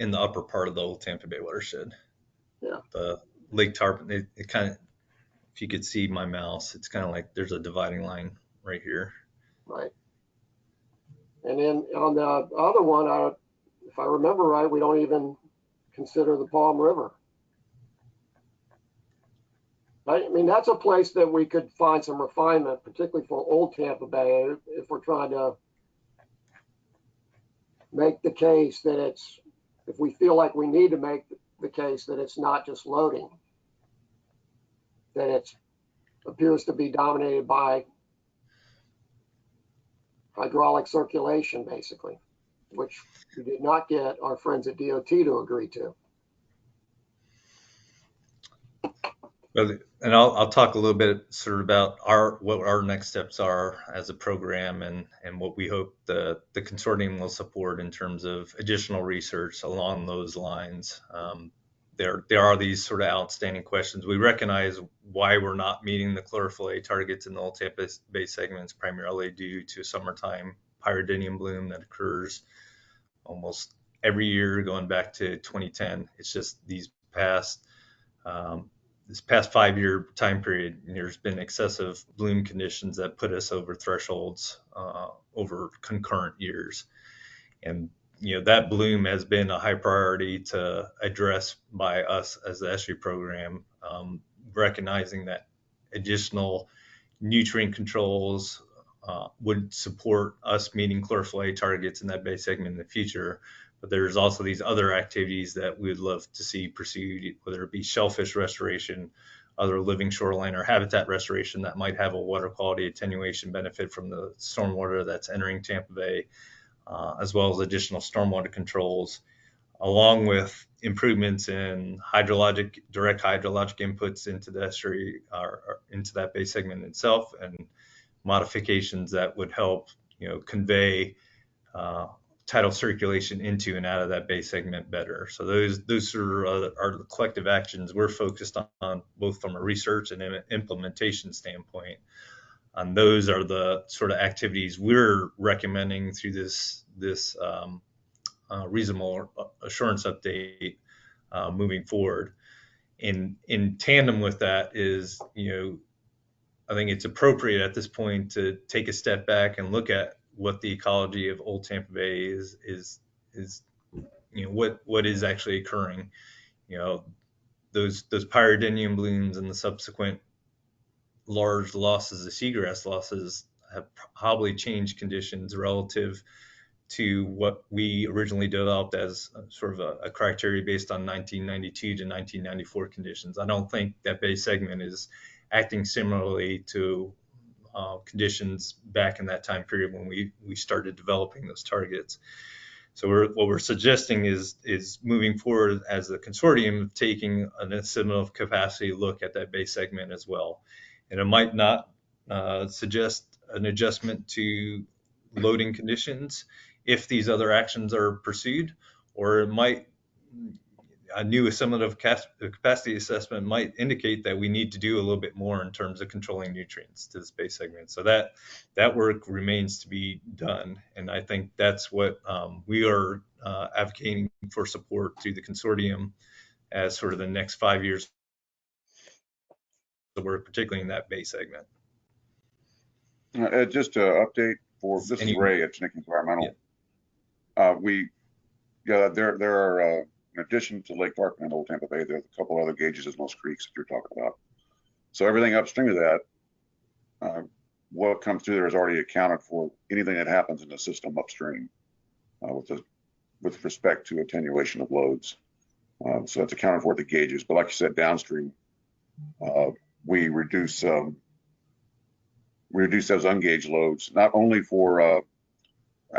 in the upper part of the old Tampa Bay watershed. Yeah. The Lake Tarpon, it kind of, if you could see my mouse, it's kind of like there's a dividing line right here. Right. And then on the other one, if I remember right, we don't even consider the Palm River. I mean, that's a place that we could find some refinement, particularly for old Tampa Bay, if we're trying to make the case that it's, if we feel like we need to make the case that it's not just loading, that it appears to be dominated by hydraulic circulation, basically, which we did not get our friends at DOT to agree to. And I'll talk a little bit sort of about what our next steps are as a program and what we hope the consortium will support in terms of additional research along those lines. There are these sort of outstanding questions. We recognize why we're not meeting the chlorophyll A targets in the old Tampa Bay segments, primarily due to summertime pyridinium bloom that occurs almost every year going back to 2010. It's just this past 5-year time period, there's been excessive bloom conditions that put us over thresholds over concurrent years. And that bloom has been a high priority to address by us as the estuary program, recognizing that additional nutrient controls would support us meeting chlorophyll A targets in that bay segment in the future. But there's also these other activities that we would love to see pursued, whether it be shellfish restoration, other living shoreline or habitat restoration that might have a water quality attenuation benefit from the stormwater that's entering Tampa Bay, as well as additional stormwater controls, along with improvements in direct hydrologic inputs into the estuary or into that bay segment itself, and modifications that would help convey tidal circulation into and out of that bay segment better. So those are the collective actions we're focused on, both from a research and an implementation standpoint. And those are the sort of activities we're recommending through this reasonable assurance update moving forward. In tandem with that is, I think it's appropriate at this point to take a step back and look at what the ecology of old Tampa Bay is what is actually occurring. Those pyridinium blooms and the subsequent large losses of seagrass losses have probably changed conditions relative to what we originally developed as sort of a criteria based on 1992 to 1994 conditions. I don't think that bay segment is acting similarly to conditions back in that time period when we started developing those targets. So what we're suggesting is moving forward as a consortium, taking an estimative capacity look at that bay segment as well. And it might not suggest an adjustment to loading conditions if these other actions are pursued, or it might, a new assimilative capacity assessment might indicate that we need to do a little bit more in terms of controlling nutrients to the bay segment. So that work remains to be done. And I think that's what we are advocating for support through the consortium as sort of the next 5 years of work, particularly in that bay segment. Just an update this is Ray at Nick Environmental. Yeah. There are, in addition to Lake Tarpon and Old Tampa Bay, there's a couple other gauges in those creeks that you're talking about. So everything upstream of that, what comes through there is already accounted for anything that happens in the system upstream with respect to attenuation of loads. So it's accounted for at the gauges. But like you said, downstream, we reduce those ungauged loads, not only for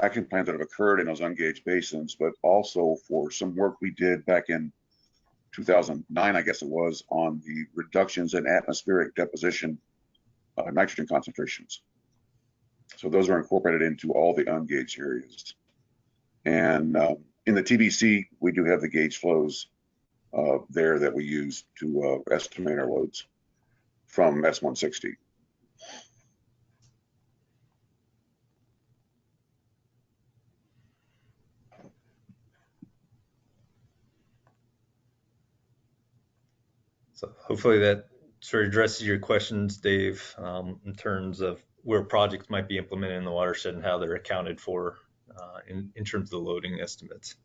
action plans that have occurred in those ungauged basins, but also for some work we did back in 2009, I guess it was, on the reductions in atmospheric deposition nitrogen concentrations. So those are incorporated into all the ungauged areas. And in the TBC, we do have the gauge flows there that we use to estimate our loads from S160. So hopefully that sort of addresses your questions, Dave, in terms of where projects might be implemented in the watershed and how they're accounted for in terms of the loading estimates.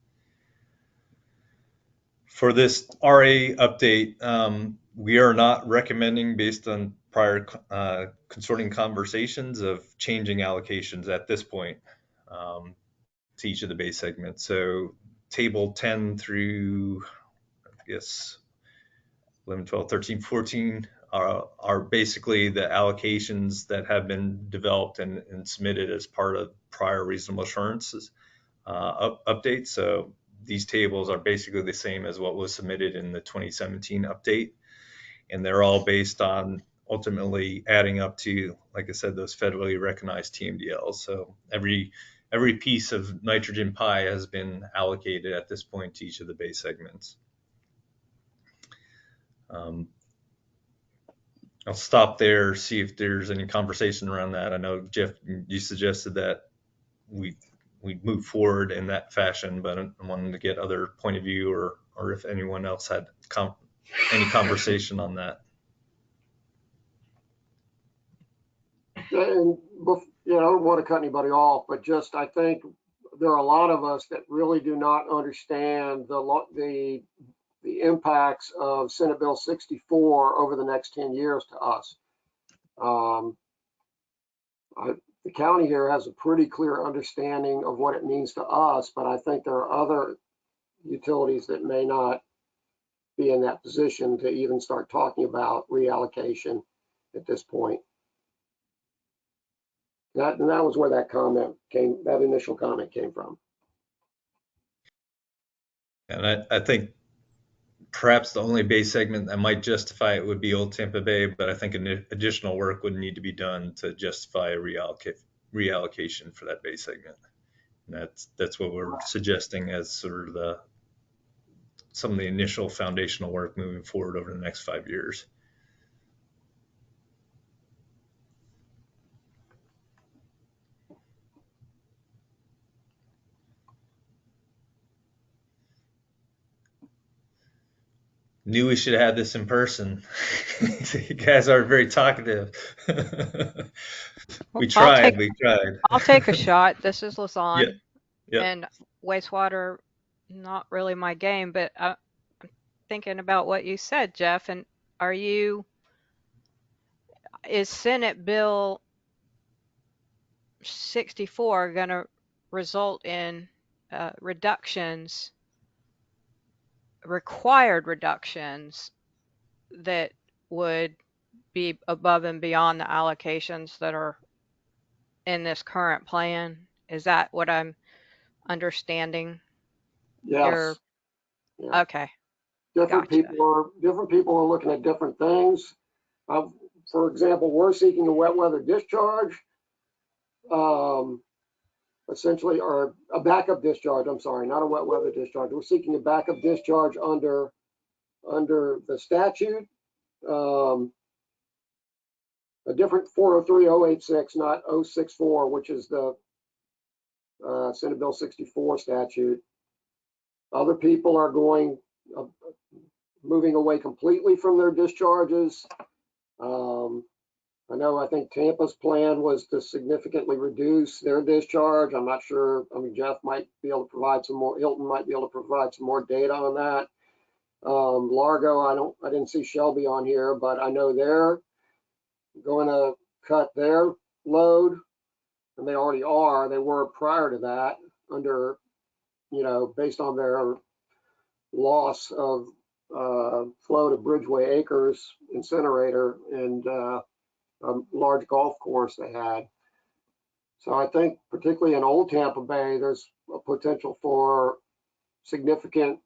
For this RA update, we are not recommending, based on prior consortium conversations, of changing allocations at this point to each of the base segments. So table 10 through, I guess, 11, 12, 13, 14 are basically the allocations that have been developed and submitted as part of prior reasonable assurances updates. So these tables are basically the same as what was submitted in the 2017 update. And they're all based on ultimately adding up to, like I said, those federally recognized TMDLs. So every piece of nitrogen pie has been allocated at this point to each of the base segments. I'll stop there, see if there's any conversation around that. I know, Jeff, you suggested that we move forward in that fashion, but I wanted to get other point of view or if anyone else had any conversation on that. And, I don't want to cut anybody off, but just I think there are a lot of us that really do not understand the impacts of Senate Bill 64 over the next 10 years to us. The county here has a pretty clear understanding of what it means to us, but I think there are other utilities that may not be in that position to even start talking about reallocation at this point. That was where that initial comment came from. And I think perhaps the only base segment that might justify it would be Old Tampa Bay, but I think additional work would need to be done to justify a reallocation for that base segment. And that's what we're suggesting as sort of some of the initial foundational work moving forward over the next 5 years. Knew we should have had this in person. You guys are very talkative. We tried. I'll take a shot. This is Lausanne. Yep. And wastewater, not really my game, but I'm thinking about what you said, Jeff. And is Senate Bill 64 going to result in required reductions that would be above and beyond the allocations that are in this current plan? Is that what I'm understanding? Yes. Yeah. Okay. Different people are looking at different things. For example, we're seeking a wet weather discharge, essentially, or a backup discharge. I'm sorry, not a wet weather discharge. We're seeking a backup discharge under the statute. A different 403-086, not 064, which is the Senate Bill 64 statute. Other people are moving away completely from their discharges. I think Tampa's plan was to significantly reduce their discharge. I'm not sure. I mean, Jeff might be able to provide some more. Hilton might be able to provide some more data on that. Largo, I didn't see Shelby on here, but I know they're going to cut their load, and they already are. They were prior to that, based on their loss of flow to Bridgeway Acres incinerator and a large golf course they had. So I think particularly in Old Tampa Bay, there's a potential for significant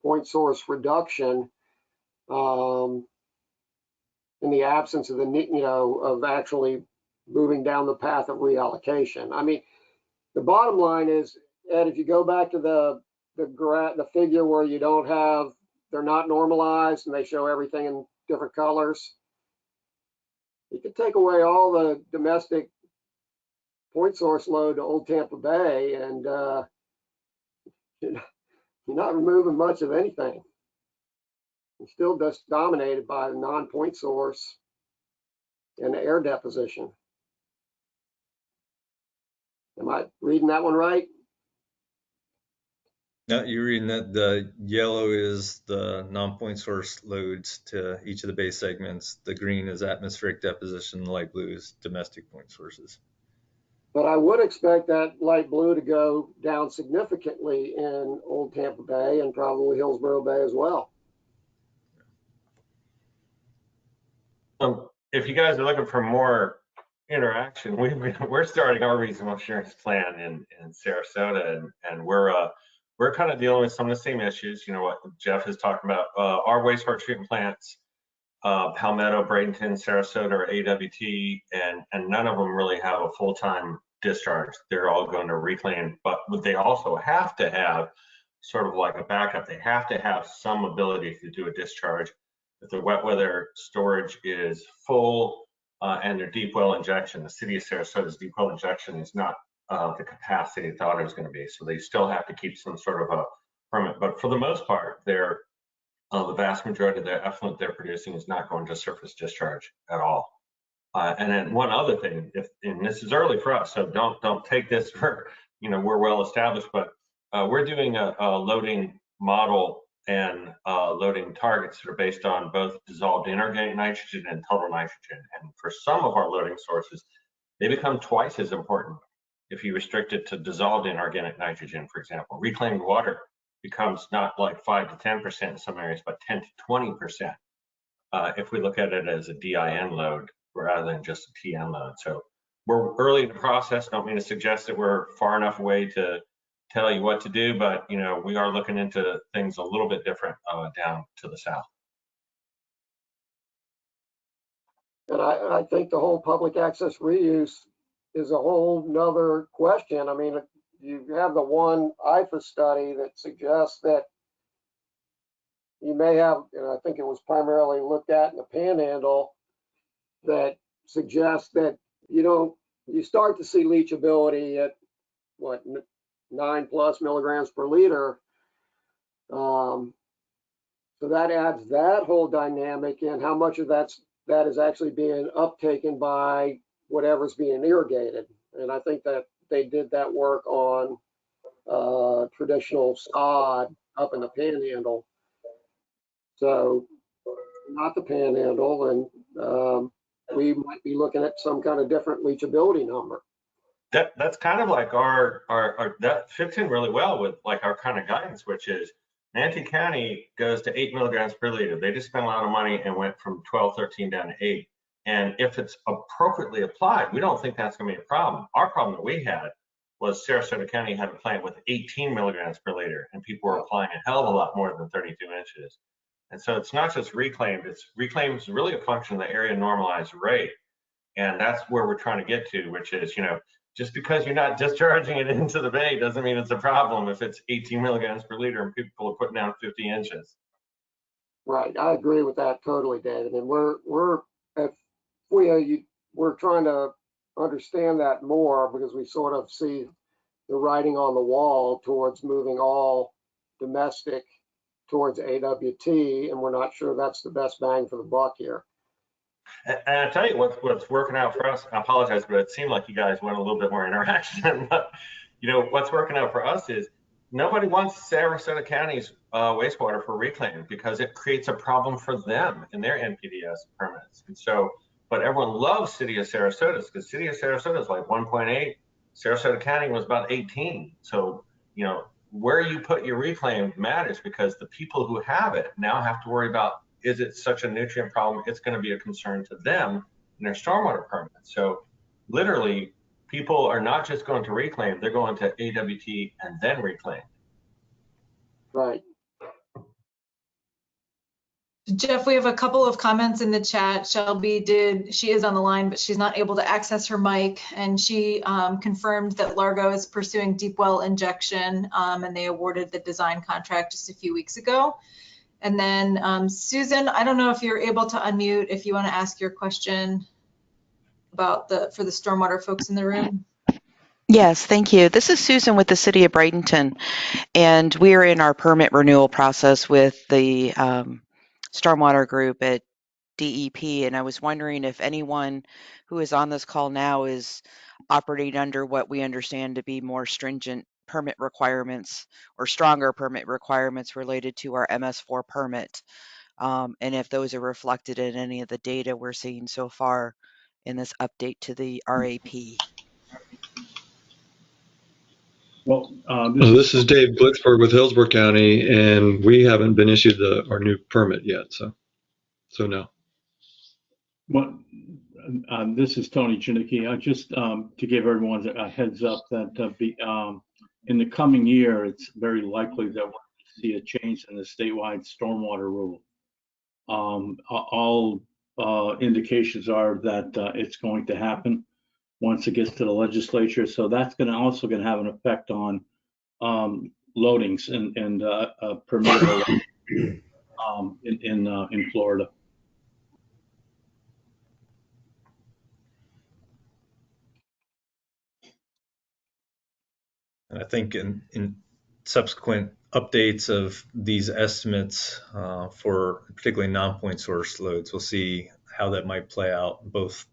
point source reduction in the absence of of actually moving down the path of reallocation. I mean, the bottom line is, Ed, if you go back to the figure where they're not normalized and they show everything in different colors, you could take away all the domestic point source load to Old Tampa Bay, and you're not removing much of anything. It's still just dominated by the non-point source and the air deposition. Am I reading that one right? No, you're reading that the yellow is the non-point source loads to each of the base segments. The green is atmospheric deposition. The light blue is domestic point sources. But I would expect that light blue to go down significantly in Old Tampa Bay and probably Hillsborough Bay as well. If you guys are looking for more interaction, we're starting our regional assurance plan in Sarasota, and we're kind of dealing with some of the same issues. You know what Jeff is talking about. Our wastewater treatment plants, Palmetto, Bradenton, Sarasota, or AWT, and none of them really have a full-time discharge. They're all going to reclaim, but they also have to have sort of like a backup. They have to have some ability to do a discharge if the wet weather storage is full and their deep well injection. The city of Sarasota's deep well injection is not the capacity they thought it was going to be. So they still have to keep some sort of a permit. But for the most part, they're the vast majority of the effluent they're producing is not going to surface discharge at all. And then one other thing, and this is early for us, so don't take this for, we're well established, but we're doing a loading model and loading targets that are based on both dissolved inorganic nitrogen and total nitrogen. And for some of our loading sources, they become twice as important if you restrict it to dissolved inorganic nitrogen, for example. Reclaimed water becomes not like 5 to 10% in some areas, but 10 to 20% if we look at it as a DIN load rather than just a TN load. So we're early in the process. Don't mean to suggest that we're far enough away to tell you what to do, but we are looking into things a little bit different down to the south. And I think the whole public access reuse is a whole nother question. I mean, you have the one IFA study that suggests that you may have, and I think it was primarily looked at in the Panhandle, that suggests that you start to see leachability at what 9+ milligrams per liter. So that adds that whole dynamic in how much of that is actually being uptaken by whatever's being irrigated. And I think that they did that work on traditional sod up in the Panhandle. So not the Panhandle, and we might be looking at some kind of different leachability number. That's kind of like our that fits in really well with like our kind of guidance, which is Manatee County goes to 8 milligrams per liter. They just spent a lot of money and went from 12, 13 down to 8. And if it's appropriately applied, we don't think that's going to be a problem. Our problem that we had was Sarasota County had a plant with 18 milligrams per liter, and people were applying a hell of a lot more than 32 inches. And so it's not just reclaimed. Reclaimed is really a function of the area normalized rate. And that's where we're trying to get to, which is, just because you're not discharging it into the bay doesn't mean it's a problem if it's 18 milligrams per liter and people are putting down 50 inches. Right, I agree with that totally, David. And we're at FWIA, we're trying to understand that more because we sort of see the writing on the wall towards moving all domestic towards AWT, and we're not sure that's the best bang for the buck here. And I tell you what's working out for us. I apologize, but it seemed like you guys want a little bit more interaction. But what's working out for us is nobody wants Sarasota County's wastewater for reclaim because it creates a problem for them in their NPDES permits. And so, but everyone loves City of Sarasota because City of Sarasota is like 1.8. Sarasota County was about 18. So where you put your reclaim matters because the people who have it now have to worry about, is it such a nutrient problem? It's going to be a concern to them in their stormwater permit. So literally, people are not just going to reclaim, they're going to AWT and then reclaim. Right. Jeff, we have a couple of comments in the chat. Shelby she is on the line, but she's not able to access her mic. And she confirmed that Largo is pursuing deep well injection and they awarded the design contract just a few weeks ago. And then Susan, I don't know if you're able to unmute if you want to ask your question about for the stormwater folks in the room. Yes, thank you. This is Susan with the City of Bradenton, and we are in our permit renewal process with the stormwater group at DEP, and I was wondering if anyone who is on this call now is operating under what we understand to be more stringent permit requirements or stronger permit requirements related to our MS4 permit, and if those are reflected in any of the data we're seeing so far in this update to the RAP. Well, this is Dave Blitzberg with Hillsborough County, and we haven't been issued our new permit yet, so no. Well, this is Tony Janicki. I just to give everyone a heads up that in the coming year, it's very likely that we'll see a change in the statewide stormwater rule. All indications are that it's going to happen once it gets to the legislature. So that's also going to have an effect on loadings and permittable in Florida. And I think in subsequent updates of these estimates for particularly non-point source loads, we'll see how that might play out, both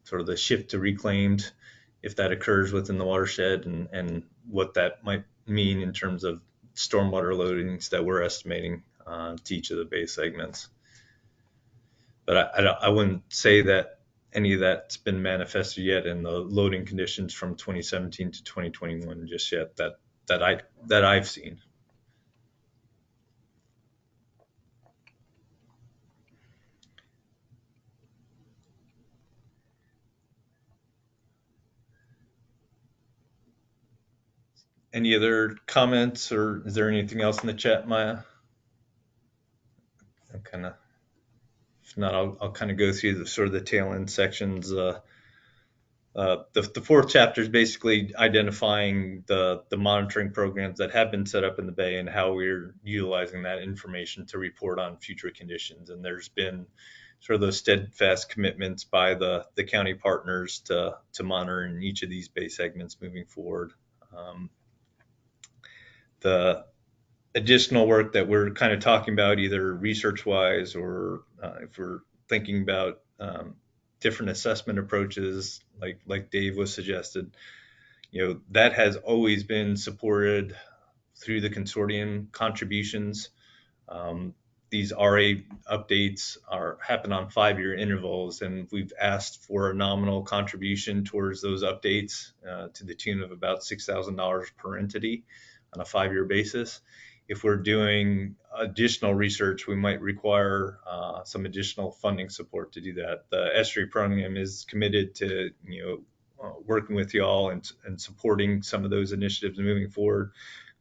sort of the shift to reclaimed, if that occurs within the watershed, and what that might mean in terms of stormwater loadings that we're estimating to each of the bay segments. But I wouldn't say that any of that's been manifested yet in the loading conditions from 2017 to 2021 just yet that I've seen. Any other comments, or is there anything else in the chat, Maya? If not, I'll kind of go through the tail end sections. The fourth chapter is basically identifying the monitoring programs that have been set up in the bay and how we're utilizing that information to report on future conditions. And there's been sort of those steadfast commitments by the county partners to monitor in each of these bay segments moving forward. The additional work that we're kind of talking about, either research-wise or if we're thinking about different assessment approaches, like Dave was suggested, that has always been supported through the consortium contributions. These RA updates happen on 5-year intervals, and we've asked for a nominal contribution towards those updates to the tune of about $6,000 per entity on a 5-year basis. If we're doing additional research, we might require some additional funding support to do that. The estuary program is committed to working with y'all and supporting some of those initiatives moving forward.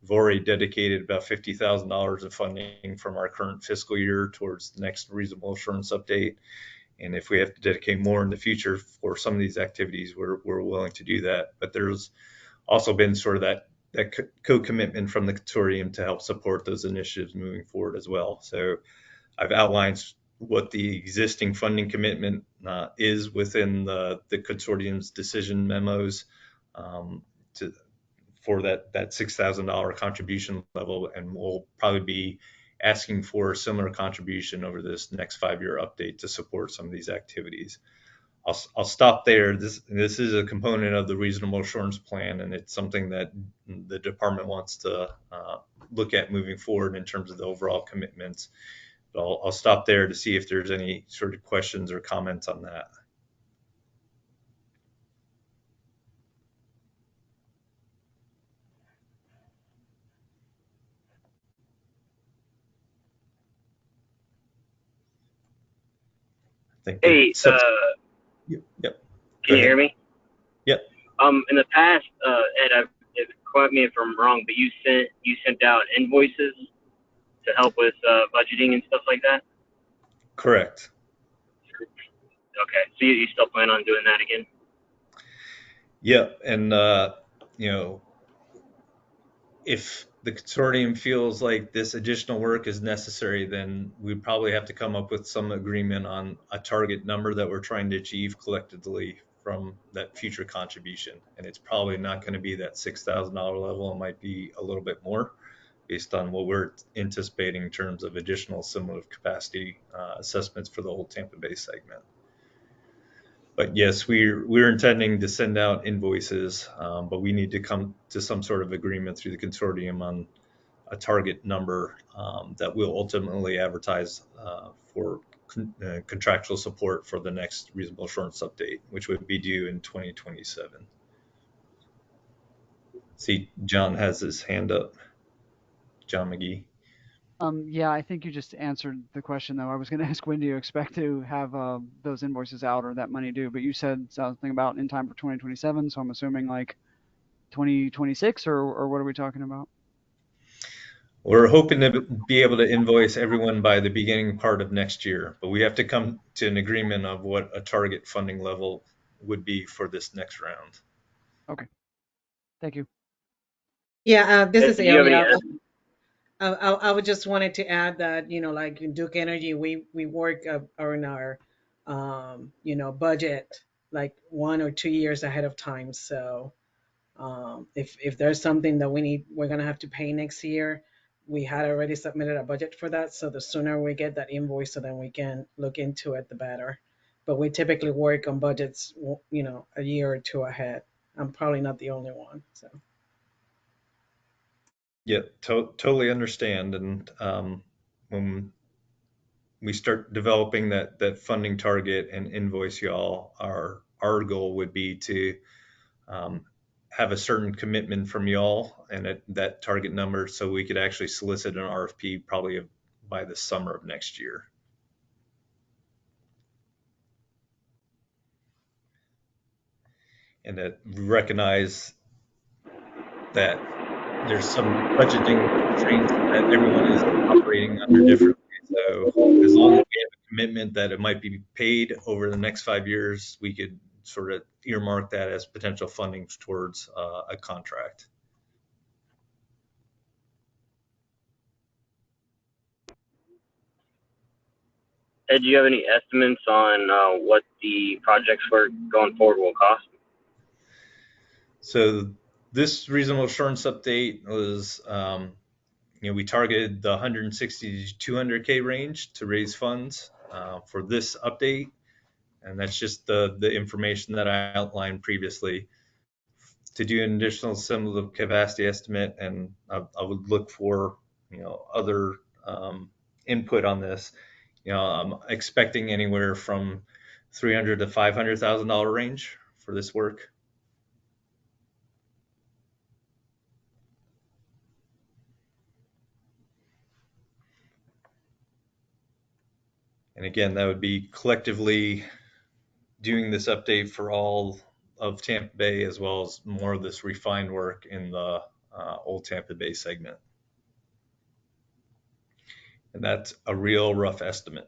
We've already dedicated about $50,000 of funding from our current fiscal year towards the next reasonable assurance update. And if we have to dedicate more in the future for some of these activities, we're willing to do that. But there's also been sort of that co-commitment from the consortium to help support those initiatives moving forward as well. So I've outlined what the existing funding commitment is within the consortium's decision memos for that $6,000 contribution level, and we'll probably be asking for a similar contribution over this next 5-year update to support some of these activities. I'll stop there. This is a component of the reasonable assurance plan, and it's something that the department wants to look at moving forward in terms of the overall commitments. But I'll stop there to see if there's any sort of questions or comments on that. Hey, yep. Can you hear me? Yep. In the past, Ed, correct me if I'm wrong, but you sent out invoices to help with budgeting and stuff like that? Correct. Okay, so you still plan on doing that again? Yep, and if the consortium feels like this additional work is necessary, then we probably have to come up with some agreement on a target number that we're trying to achieve collectively from that future contribution. And it's probably not going to be that $6,000 level. It might be a little bit more. based on what we're anticipating in terms of additional similar capacity assessments for the whole Tampa Bay segment. But yes, we're intending to send out invoices, but we need to come to some sort of agreement through the consortium on a target number that we'll ultimately advertise for contractual support for the next reasonable assurance update, which would be due in 2027. See, John has his hand up. John McGee. Yeah, I think you just answered the question, though. I was going to ask, when do you expect to have those invoices out or that money due? But you said something about in time for 2027, so I'm assuming like 2026, or what are we talking about? We're hoping to be able to invoice everyone by the beginning part of next year, but we have to come to an agreement of what a target funding level would be for this next round. Okay, thank you. Yeah, this is Do you have any? Elia. I would just wanted to add that, like in Duke Energy, we work on our, budget like 1 or 2 years ahead of time. So if there's something that we're gonna have to pay next year, we had already submitted a budget for that. So the sooner we get that invoice, so then we can look into it, the better. But we typically work on budgets, a year or two ahead. I'm probably not the only one. So. Yeah, totally understand. And when we start developing that funding target and invoice y'all, our goal would be to have a certain commitment from y'all and that target number, so we could actually solicit an RFP probably by the summer of next year. And to recognize that there's some budgeting constraints that everyone is operating under differently. So as long as we have a commitment that it might be paid over the next 5 years, we could sort of earmark that as potential funding towards a contract. Ed, do you have any estimates on what the projects work going forward will cost? So this reasonable assurance update was, we targeted the 160 to 200K range to raise funds for this update. And that's just the information that I outlined previously. To do an additional similar capacity estimate, and I would look for, other input on this. I'm expecting anywhere from $300,000 to $500,000 range for this work. And again, that would be collectively doing this update for all of Tampa Bay, as well as more of this refined work in the old Tampa Bay segment. And that's a real rough estimate.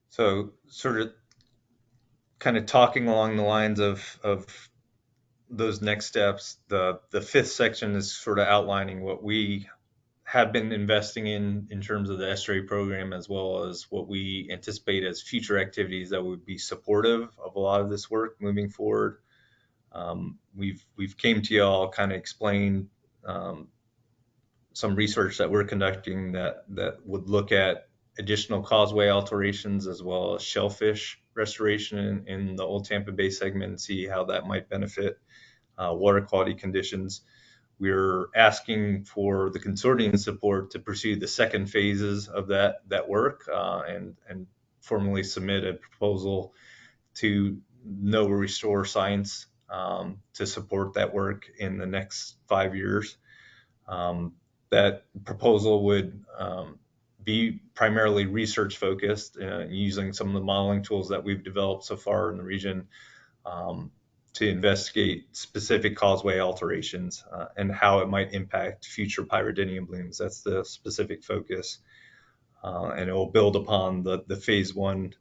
So sort of kind of talking along the lines of those next steps, the fifth section is sort of outlining what we have been investing in terms of the SRA program, as well as what we anticipate as future activities that would be supportive of a lot of this work moving forward. We've came to y'all, kind of explained some research that we're conducting that would look at additional causeway alterations as well as shellfish restoration in the old Tampa Bay segment, and see how that might benefit water quality conditions. We're asking for the consortium support to pursue the second phases of that work and formally submit a proposal to NOAA Restore Science to support that work in the next 5 years. That proposal would be primarily research focused, using some of the modeling tools that we've developed so far in the region to investigate specific causeway alterations and how it might impact future pyridinium blooms. That's the specific focus. And it will build upon the phase 1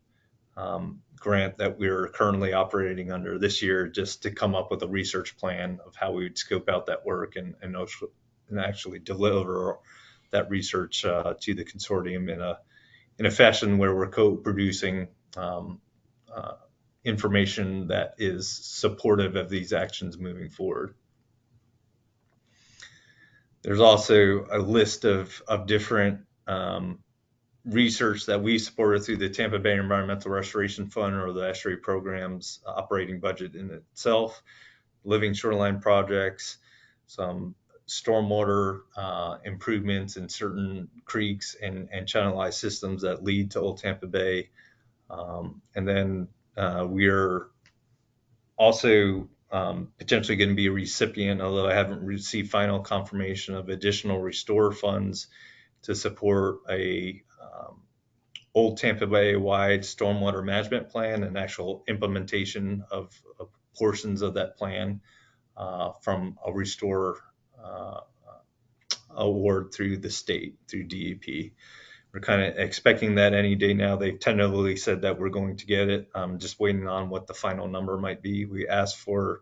grant that we're currently operating under this year, just to come up with a research plan of how we would scope out that work and and actually deliver that research to the consortium in a fashion where we're co-producing information that is supportive of these actions moving forward. There's also a list of different research that we supported through the Tampa Bay Environmental Restoration Fund, or the estuary program's operating budget in itself, living shoreline projects, some stormwater improvements in certain creeks and channelized systems that lead to Old Tampa Bay. And then we're also potentially going to be a recipient, although I haven't received final confirmation, of additional restore funds to support a Old Tampa Bay wide stormwater management plan and actual implementation of portions of that plan from a restore award through the state, through DEP. We're kind of expecting that any day now. They've tentatively said that we're going to get it. I'm just waiting on what the final number might be. We asked for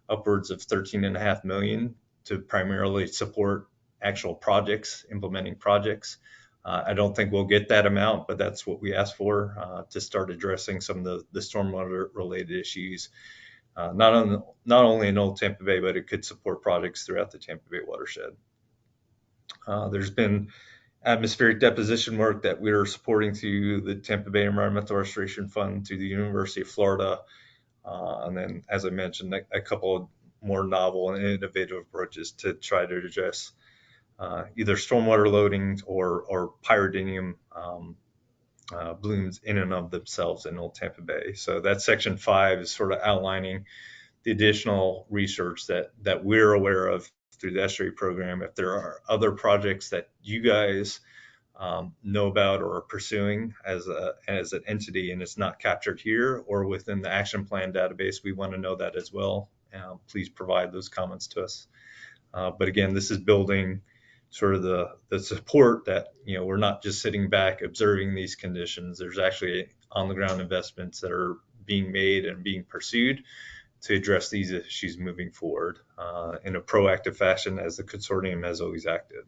upwards of $13.5 million to primarily support actual projects, implementing projects. I don't think we'll get that amount, but that's what we asked for to start addressing some of the stormwater related issues, not only in Old Tampa Bay, but it could support projects throughout the Tampa Bay watershed. There's been atmospheric deposition work that we're supporting through the Tampa Bay Environmental Restoration Fund, through the University of Florida. And then, as I mentioned, a couple of more novel and innovative approaches to try to address either stormwater loading or pyridinium blooms in and of themselves in Old Tampa Bay. So that section 5 is sort of outlining the additional research that we're aware of through the estuary program. If there are other projects that you guys know about or are pursuing as an entity and it's not captured here or within the action plan database, we want to know that as well. Please provide those comments to us. But again, this is building sort of the support that, we're not just sitting back observing these conditions. There's actually on the ground investments that are being made and being pursued to address these issues moving forward in a proactive fashion, as the consortium has always acted.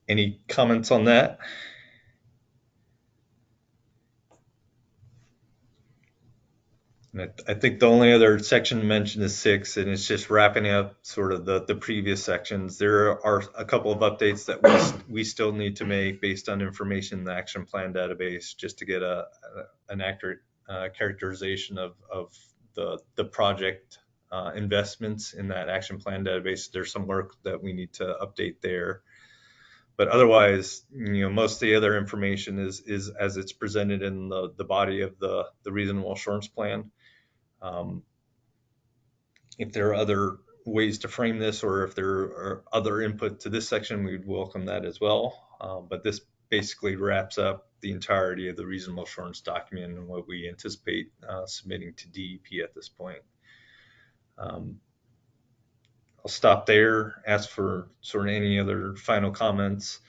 Any comments on that? And I think the only other section mentioned is 6, and it's just wrapping up sort of the previous sections. There are a couple of updates that we still need to make based on information in the action plan database, just to get an accurate characterization of the project investments in that action plan database. There's some work that we need to update there. But otherwise, most of the other information is as it's presented in the body of the reasonable assurance plan. If there are other ways to frame this, or if there are other input to this section, we'd welcome that as well. But this basically wraps up the entirety of the reasonable assurance document and what we anticipate submitting to DEP at this point. I'll stop there, ask for sort of any other final comments.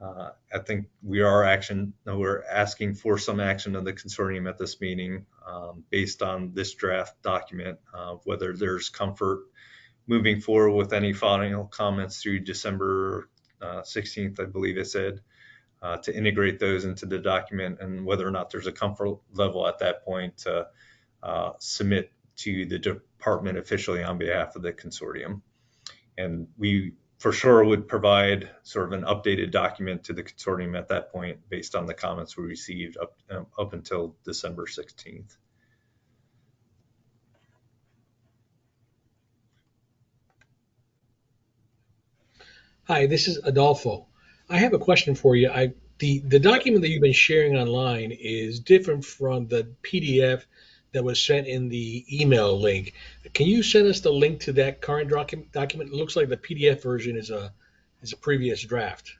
I think we're asking for some action of the consortium at this meeting based on this draft document, whether there's comfort moving forward with any final comments through December 16th, I believe it said, to integrate those into the document, and whether or not there's a comfort level at that point to submit to the department officially on behalf of the consortium. And we for sure would provide sort of an updated document to the consortium at that point based on the comments we received up until December 16th. Hi, this is Adolfo. I have a question for you. The document that you've been sharing online is different from the PDF that was sent in the email link. Can you send us the link to that current document? It looks like the PDF version is a previous draft.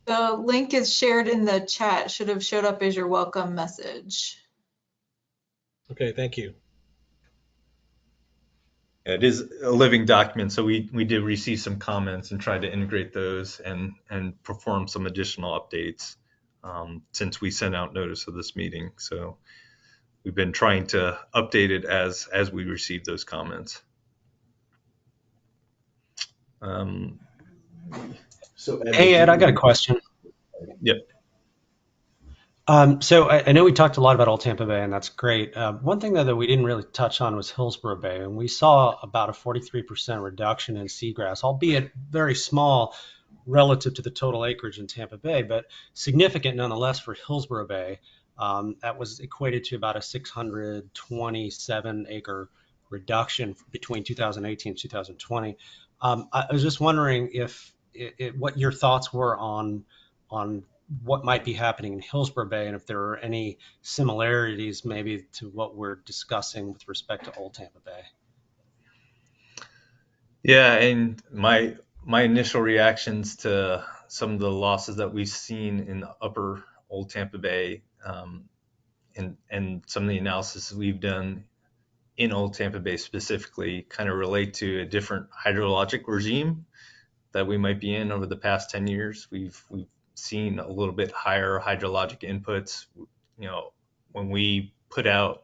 The link is shared in the chat. Should have showed up as your welcome message. Okay, thank you. It is a living document, so we did receive some comments and tried to integrate those and perform some additional updates since we sent out notice of this meeting. So we've been trying to update it as we receive those comments. So Hey, Ed, I got a question. Yep. So I know we talked a lot about Old Tampa Bay, and that's great. One thing, though, that we didn't really touch on was Hillsborough Bay, and we saw about a 43% reduction in seagrass, albeit very small relative to the total acreage in Tampa Bay, but significant nonetheless for Hillsborough Bay. That was equated to about a 627 acre reduction between 2018 and 2020. I was just wondering if what your thoughts were on what might be happening in Hillsborough Bay, and if there are any similarities maybe to what we're discussing with respect to Old Tampa Bay. Yeah, and my initial reactions to some of the losses that we've seen in the upper Old Tampa Bay, and some of the analysis we've done in Old Tampa Bay specifically, kind of relate to a different hydrologic regime that we might be in over the past 10 years. We've seen a little bit higher hydrologic inputs. You know, when we put out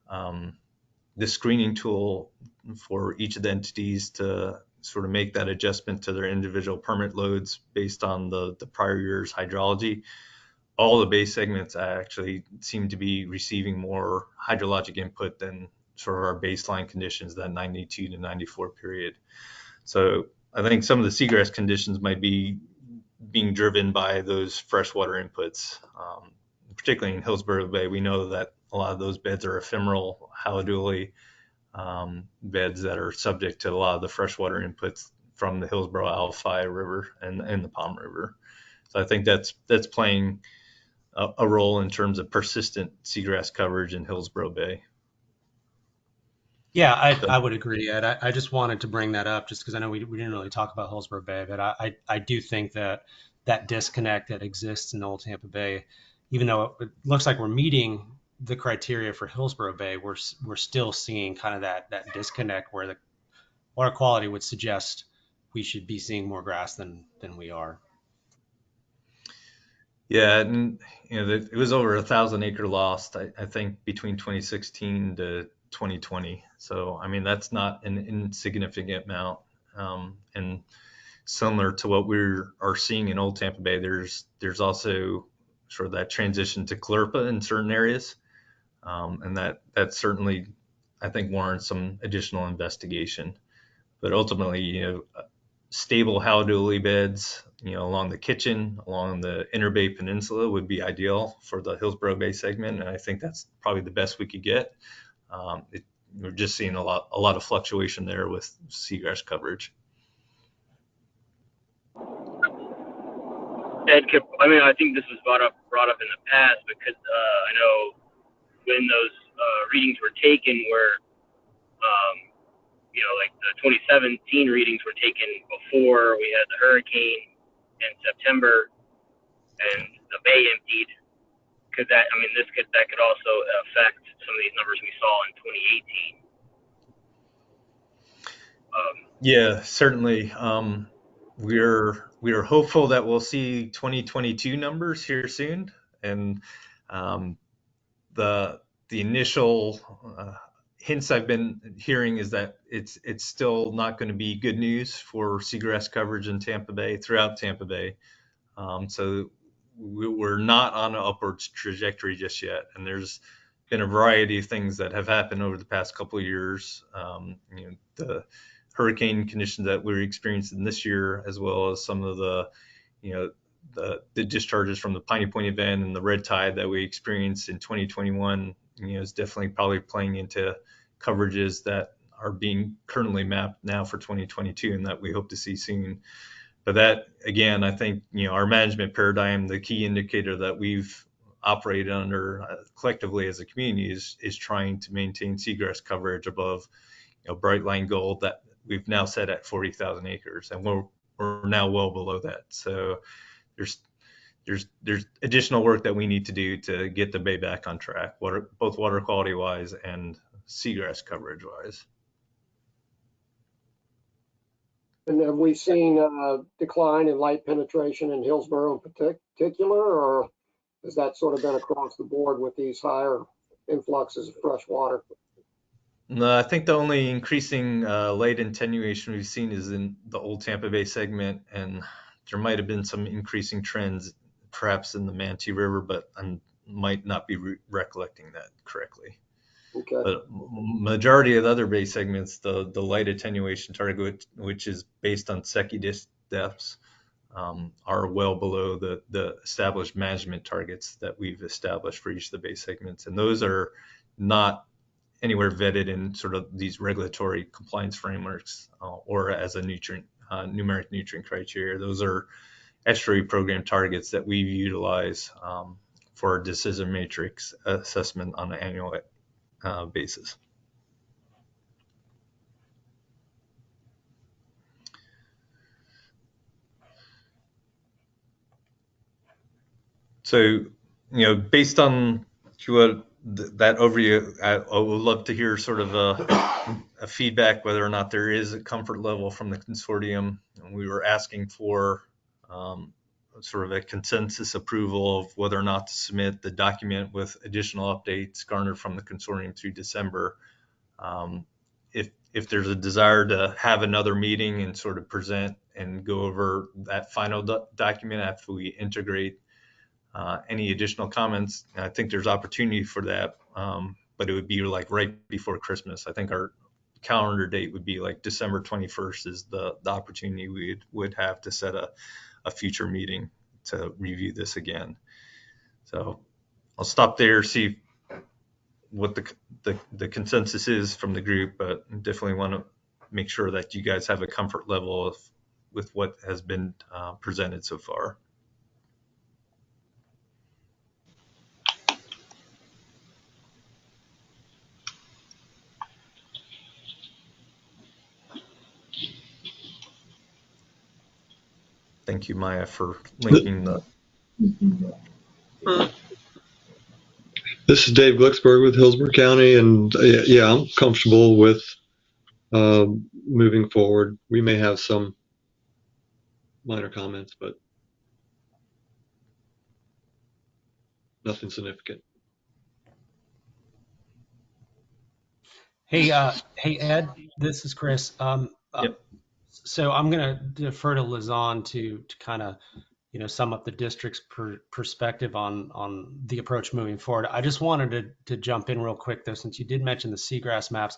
the screening tool for each of the entities to sort of make that adjustment to their individual permit loads based on the prior year's hydrology, all the bay segments actually seem to be receiving more hydrologic input than sort of our baseline conditions, that 92 to 94 period. So I think some of the seagrass conditions might be being driven by those freshwater inputs. Particularly in Hillsborough Bay, we know that a lot of those beds are ephemeral haliduli beds that are subject to a lot of the freshwater inputs from the Hillsborough Alphi River and the Palm River. So I think that's playing a role in terms of persistent seagrass coverage in Hillsborough Bay. Yeah, I would agree, Ed. I just wanted to bring that up just because I know we didn't really talk about Hillsborough Bay, but I do think that disconnect that exists in Old Tampa Bay, even though it looks like we're meeting the criteria for Hillsborough Bay, we're still seeing kind of that disconnect where the water quality would suggest we should be seeing more grass than we are. Yeah, and it was over 1,000 acre lost, I think, between 2016 to 2020. So I mean, that's not an insignificant amount. And similar to what we are seeing in Old Tampa Bay, there's also sort of that transition to chlorpa in certain areas, and that certainly, I think, warrants some additional investigation. But ultimately, stable haliduli beds, along the Kitchen, along the Inner Bay Peninsula would be ideal for the Hillsborough Bay segment, and I think that's probably the best we could get. We're just seeing a lot of fluctuation there with seagrass coverage. Ed, I think this was brought up in the past because I know when those readings were taken were, like the 2017 readings were taken before we had the hurricane in September and the bay emptied. That could also affect some of these numbers we saw in 2018. Yeah, certainly. We're hopeful that we'll see 2022 numbers here soon, and the initial hints I've been hearing is that it's still not going to be good news for seagrass coverage in Tampa Bay, throughout Tampa Bay. So we're not on an upwards trajectory just yet, and there's been a variety of things that have happened over the past couple of years. The hurricane conditions that we're experiencing this year, as well as some of the discharges from the Piney Point event and the red tide that we experienced in 2021, is definitely probably playing into coverages that are being currently mapped now for 2022 and that we hope to see soon. But that, again, I think, our management paradigm, the key indicator that we've operated under collectively as a community is trying to maintain seagrass coverage above, bright line goal that we've now set at 40,000 acres, and we're now well below that. So there's additional work that we need to do to get the bay back on track, both water quality wise and seagrass coverage wise. And have we seen a decline in light penetration in Hillsborough in particular, or has that sort of been across the board with these higher influxes of fresh water? No, I think the only increasing light attenuation we've seen is in the old Tampa Bay segment, and there might have been some increasing trends perhaps in the Manatee River, but I might not be recollecting that correctly. Okay. But majority of the other bay segments, the light attenuation target, which is based on Secchi depths, are well below the established management targets that we've established for each of the bay segments. And those are not anywhere vetted in sort of these regulatory compliance frameworks or as a numeric nutrient criteria. Those are estuary program targets that we utilize for our decision matrix assessment on an annual basis. So, based on that overview, I would love to hear sort of a feedback whether or not there is a comfort level from the consortium. And we were asking for sort of a consensus approval of whether or not to submit the document with additional updates garnered from the consortium through December. If there's a desire to have another meeting and sort of present and go over that final document after we integrate any additional comments, I think there's opportunity for that, but it would be like right before Christmas. I think our calendar date would be like December 21st is the opportunity we would have to set a future meeting to review this again. So I'll stop there, see what the consensus is from the group, but definitely want to make sure that you guys have a comfort level with what has been presented so far. Thank you, Maya, for linking the. This is Dave Glicksberg with Hillsborough County, and yeah, I'm comfortable with moving forward. We may have some minor comments, but nothing significant. Hey, Ed, this is Chris. Yep. So I'm going to defer to Lazan to kind of, sum up the district's perspective on the approach moving forward. I just wanted to jump in real quick though, since you did mention the seagrass maps.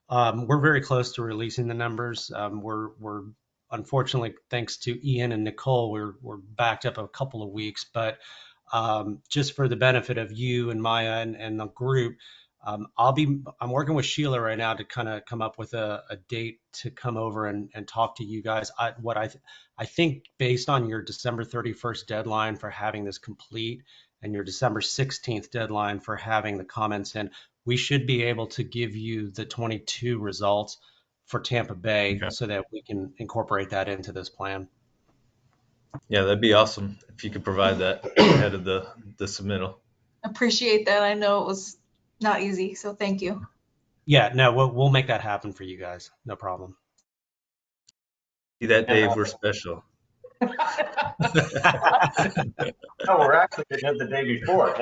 We're very close to releasing the numbers. We're unfortunately, thanks to Ian and Nicole, we're backed up a couple of weeks, but just for the benefit of you and Maya and the group, I'm working with Sheila right now to kind of come up with a date to come over and talk to you guys. I think based on your December 31st deadline for having this complete and your December 16th deadline for having the comments in, we should be able to give you the 22 results for Tampa Bay so that we can incorporate that into this plan. Yeah, that'd be awesome if you could provide that ahead of the submittal. Appreciate that. I know it was not easy, so thank you. Yeah, no, we'll make that happen for you guys. No problem. See that, Dave? We're special. No, we're actually going to the day before.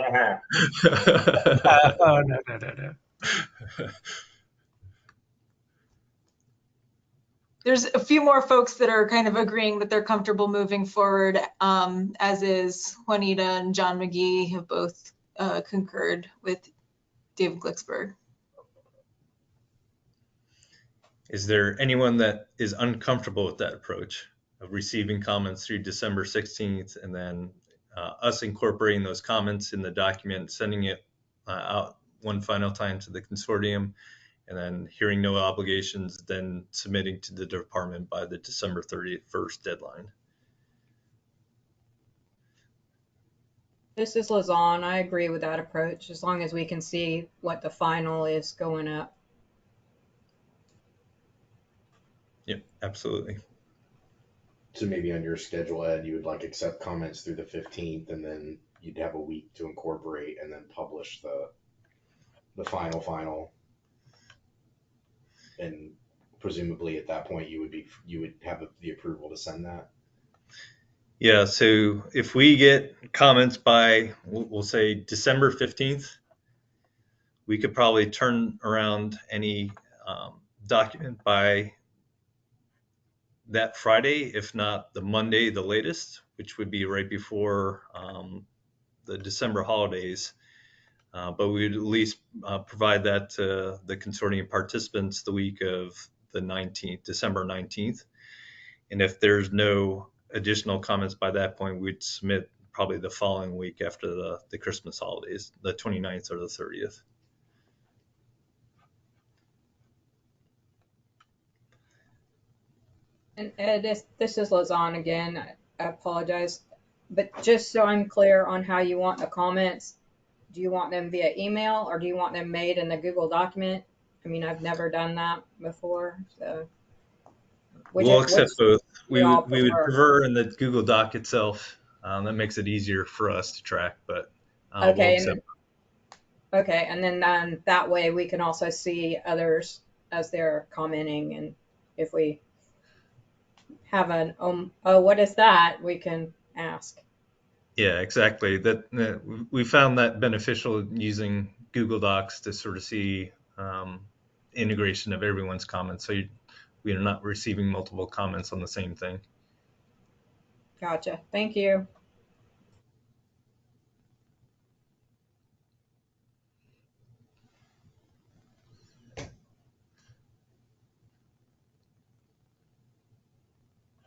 Oh, no. There's a few more folks that are kind of agreeing that they're comfortable moving forward, as is Juanita and John McGee have both concurred with David Glicksberg. Is there anyone that is uncomfortable with that approach of receiving comments through December 16th and then us incorporating those comments in the document, sending it out one final time to the consortium, and then hearing no obligations, then submitting to the department by the December 31st deadline? This is Lazan. I agree with that approach, as long as we can see what the final is going up. Yep, absolutely. So maybe on your schedule, Ed, you would like accept comments through the 15th, and then you'd have a week to incorporate and then publish the final. And presumably at that point you would have the approval to send that. Yeah, so if we get comments by, we'll say December 15th, we could probably turn around any document by that Friday, if not the Monday, the latest, which would be right before the December holidays. But we would at least provide that to the consortium participants the week of the 19th, December 19th. And if there's no additional comments by that point, we'd submit probably the following week after the Christmas holidays, the 29th or the 30th. And Ed, this is Lazan again. I apologize. But just so I'm clear on how you want the comments, do you want them via email or do you want them made in the Google document? I mean, I've never done that before, so. We'll accept both. We would prefer? prefer in the Google Doc itself. That makes it easier for us to track, but we'll Okay, accept. Okay, and then that way we can also see others as they're commenting, and if we have an oh, what is that, we can ask. Yeah, exactly. That we found that beneficial using Google Docs to sort of see integration of everyone's comments, so we are not receiving multiple comments on the same thing. Gotcha. Thank you.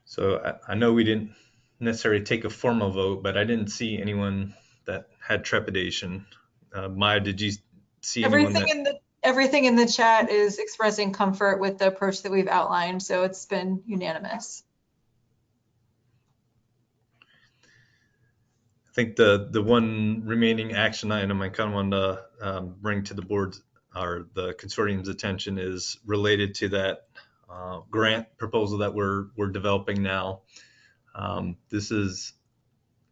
So I know we didn't necessarily take a formal vote, but I didn't see anyone that had trepidation. Maya, did you see anyone that? Everything in the chat is expressing comfort with the approach that we've outlined, so it's been unanimous. I think the one remaining action item I kind of wanted to bring to the board's or the consortium's attention is related to that grant proposal that we're developing now. This is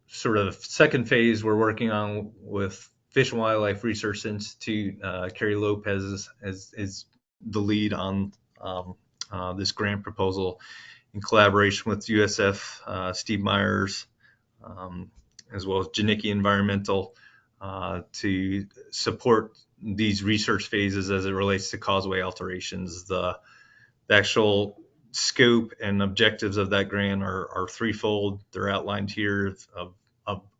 sort of second phase we're working on with Fish and Wildlife Research Institute. Carrie Lopez is the lead on this grant proposal in collaboration with USF, Steve Myers, as well as Janicki Environmental, to support these research phases as it relates to causeway alterations. The actual scope and objectives of that grant are threefold. They're outlined here of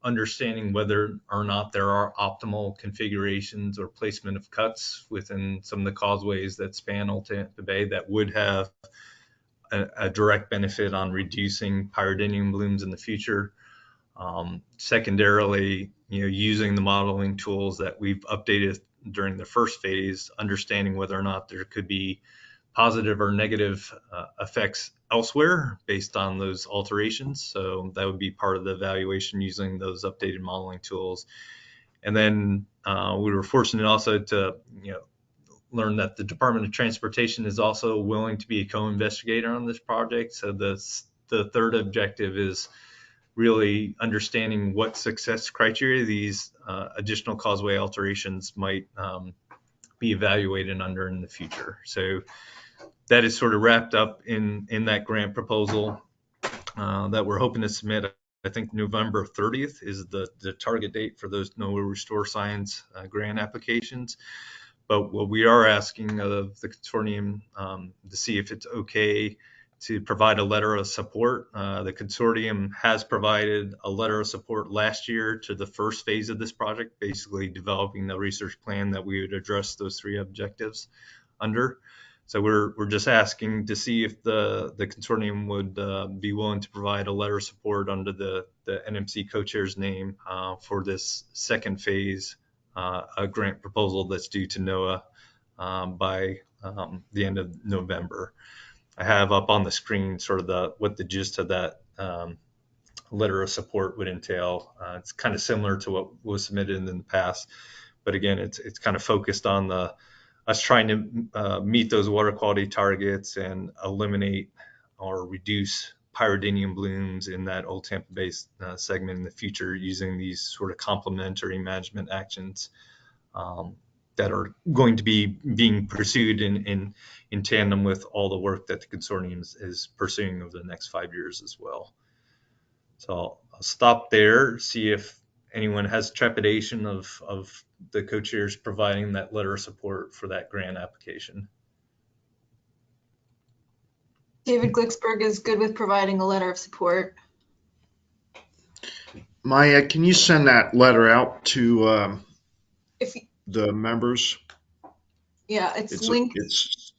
understanding whether or not there are optimal configurations or placement of cuts within some of the causeways that span Old Tampa Bay that would have a direct benefit on reducing pyridinium blooms in the future. Secondarily, using the modeling tools that we've updated during the first phase, understanding whether or not there could be positive or negative effects elsewhere based on those alterations. So that would be part of the evaluation using those updated modeling tools. And then we were fortunate also to learn that the Department of Transportation is also willing to be a co-investigator on this project. So the third objective is really understanding what success criteria these additional causeway alterations might be evaluated under in the future. So that is sort of wrapped up in that grant proposal that we're hoping to submit. I think November 30th is the target date for those NOAA Restore Science grant applications. But what we are asking of the consortium to see if it's okay to provide a letter of support. The consortium has provided a letter of support last year to the first phase of this project, basically developing the research plan that we would address those three objectives under. So we're just asking to see if the consortium would be willing to provide a letter of support under the NMC co-chair's name for this second phase, a grant proposal that's due to NOAA by the end of November. I have up on the screen sort of what the gist of that letter of support would entail. It's kind of similar to what was submitted in the past, but again, it's kind of focused on us trying to meet those water quality targets and eliminate or reduce pyridinium blooms in that Old Tampa Bay segment in the future using these sort of complementary management actions that are going to be being pursued in tandem with all the work that the consortium is pursuing over the next 5 years as well. So I'll stop there, see if anyone has trepidation of the co-chairs providing that letter of support for that grant application. David Glicksberg is good with providing a letter of support. Maya, can you send that letter out to If the members? Yeah, it's linked. It's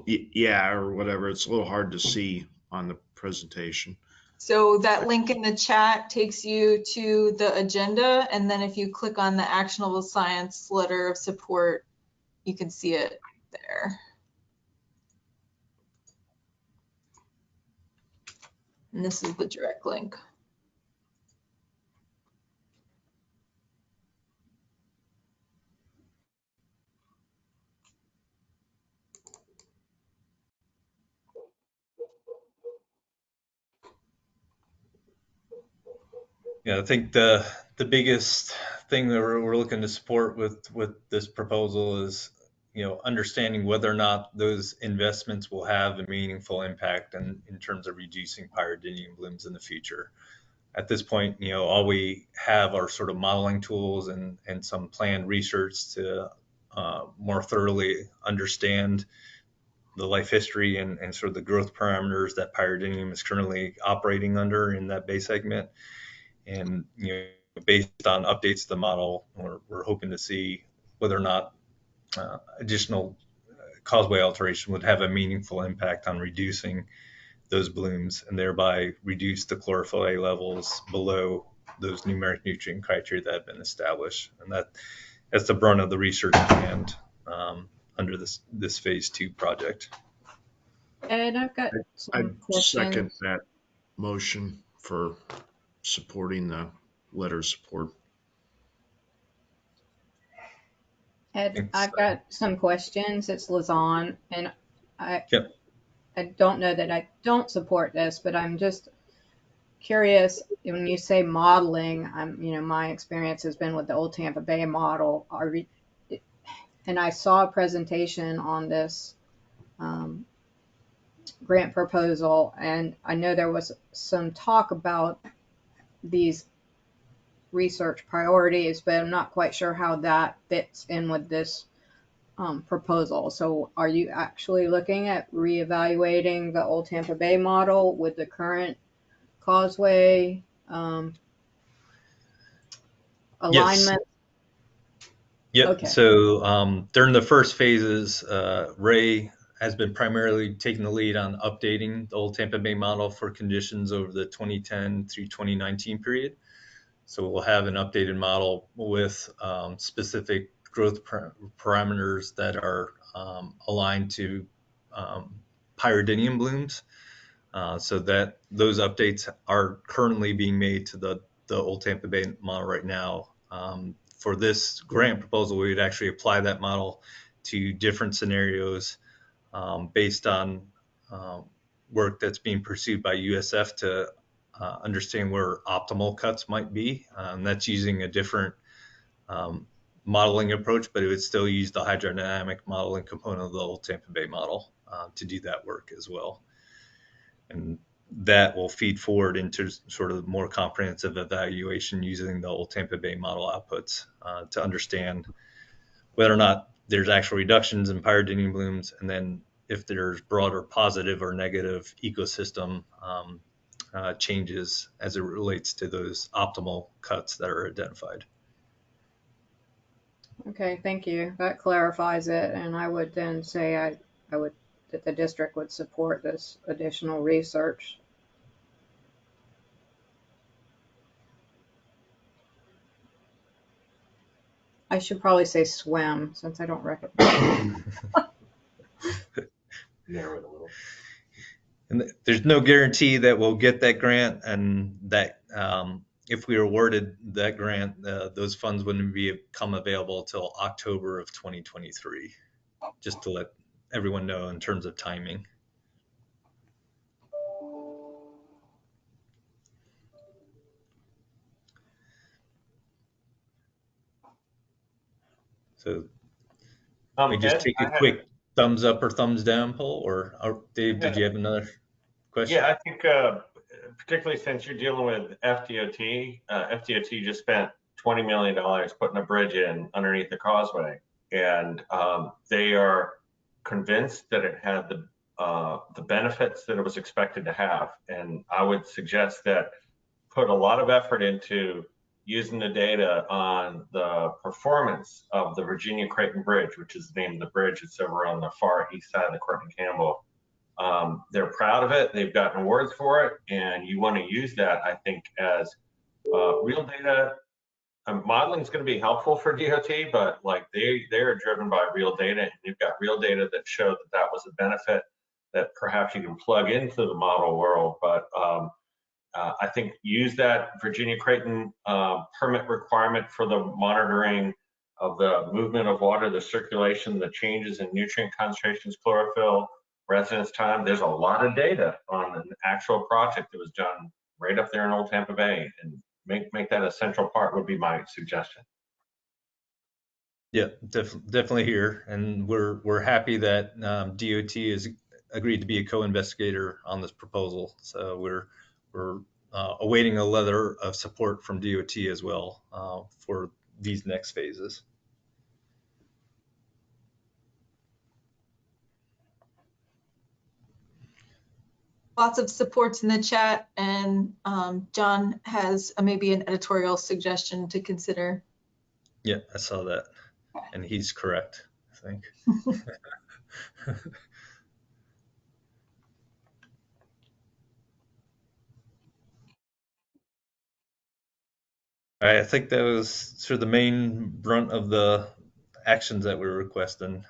yeah, or whatever. It's a little hard to see on the presentation. So that link in the chat takes you to the agenda, and then if you click on the actionable science letter of support, you can see it there. And this is the direct link. Yeah, I think the biggest thing that we're looking to support with this proposal is, understanding whether or not those investments will have a meaningful impact in terms of reducing pyridinium blooms in the future. At this point, all we have are sort of modeling tools and some planned research to more thoroughly understand the life history and sort of the growth parameters that pyridinium is currently operating under in that bay segment. And based on updates to the model, we're hoping to see whether or not additional causeway alteration would have a meaningful impact on reducing those blooms and thereby reduce the chlorophyll A levels below those numeric nutrient criteria that have been established. And that's the brunt of the research planned under this phase 2 project. And I've got some questions. Second that motion for supporting the letter of support. Ed, I've got some questions. It's Lazan, and I don't know that I don't support this, but I'm just curious. When you say modeling, my experience has been with the old Tampa Bay model. And I saw a presentation on this grant proposal, and I know there was some talk about these research priorities, but I'm not quite sure how that fits in with this proposal. So are you actually looking at reevaluating the old Tampa Bay model with the current causeway alignment? Yep. Okay. So during the first phases, Ray has been primarily taking the lead on updating the old Tampa Bay model for conditions over the 2010 through 2019 period. So we'll have an updated model with specific growth parameters that are aligned to pyridinium blooms. So that those updates are currently being made to the old Tampa Bay model right now. For this grant proposal, we would actually apply that model to different scenarios based on work that's being pursued by USF to understand where optimal cuts might be. That's using a different modeling approach, but it would still use the hydrodynamic modeling component of the old Tampa Bay model to do that work as well. And that will feed forward into sort of more comprehensive evaluation using the old Tampa Bay model outputs to understand whether or not there's actual reductions in pyridinium blooms, and then if there's broader positive or negative ecosystem changes as it relates to those optimal cuts that are identified. Okay, thank you. That clarifies it, and I would then say I would that the district would support this additional research. I should probably say swim since I don't recognize. Narrow it a little. And there's no guarantee that we'll get that grant, and that if we were awarded that grant, those funds wouldn't become available until October of 2023, just to let everyone know in terms of timing. So we just take a quick thumbs up or thumbs down poll, or Dave, did you have another question? Yeah, I think particularly since you're dealing with FDOT, FDOT just spent $20 million putting a bridge in underneath the causeway, and they are convinced that it had the benefits that it was expected to have. And I would suggest that put a lot of effort into using the data on the performance of the Virginia Creighton Bridge, which is the name of the bridge. It's over on the far east side of the Courtney Campbell. They're proud of it. They've gotten awards for it, and you want to use that, I think, as real data. Modeling is going to be helpful for DOT, but like they are driven by real data, and you've got real data that showed that that was a benefit that perhaps you can plug into the model world. But I think use that Virginia Creighton permit requirement for the monitoring of the movement of water, the circulation, the changes in nutrient concentrations, chlorophyll, residence time. There's a lot of data on an actual project that was done right up there in Old Tampa Bay, and make that a central part would be my suggestion. Yeah, definitely here, and we're happy that DOT has agreed to be a co-investigator on this proposal. So we're awaiting a letter of support from DOT as well for these next phases. Lots of supports in the chat, and John has maybe an editorial suggestion to consider. Yeah, I saw that, and he's correct, I think. I think that was sort of the main brunt of the actions that we're requesting.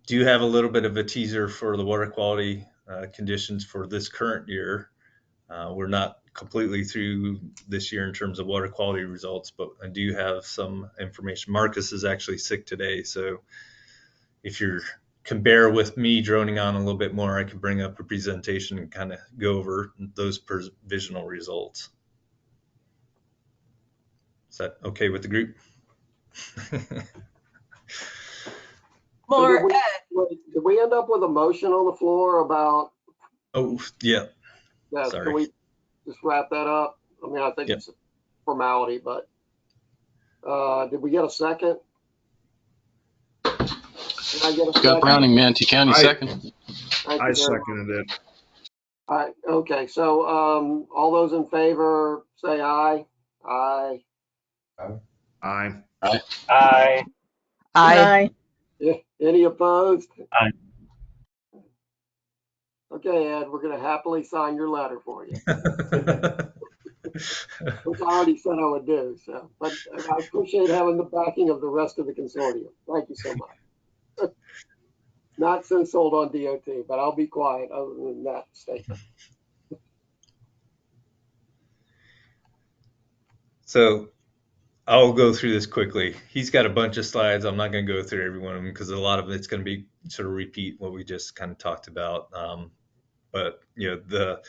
Do have a little bit of a teaser for the water quality conditions for this current year. We're not completely through this year in terms of water quality results, but I do have some information. Marcus is actually sick today, so if you can bear with me droning on a little bit more, I can bring up a presentation and kind of go over those provisional results. Is that okay with the group? More did we end up with a motion on the floor about? Oh, yeah. Yeah, sorry. Can we just wrap that up? I mean, I think it's a formality, but did we get a second? Did I get a Scott second? Browning, Manatee County, second. I seconded it. All right, okay, so all those in favor say aye. Aye. Aye. Aye. Aye. Aye. Yeah, any opposed? Aye. Okay, Ed, we're gonna happily sign your letter for you. Which I already said I would do, so, but I appreciate having the backing of the rest of the consortium. Thank you so much. Not so sold on DOT, but I'll be quiet other than that statement. So I'll go through this quickly. He's got a bunch of slides. I'm not going to go through every one of them because a lot of it's going to be sort of repeat what we just kind of talked about. But you know,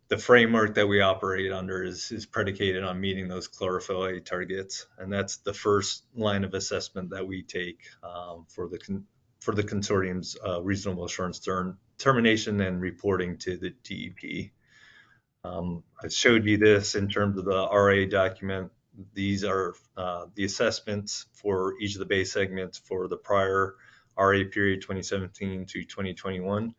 the framework that we operate under is predicated on meeting those chlorophyll A targets, and that's the first line of assessment that we take for the consortium's reasonable assurance termination and reporting to the DEP. I showed you this in terms of the RA document. These are the assessments for each of the base segments for the prior RA period 2017 to 2021.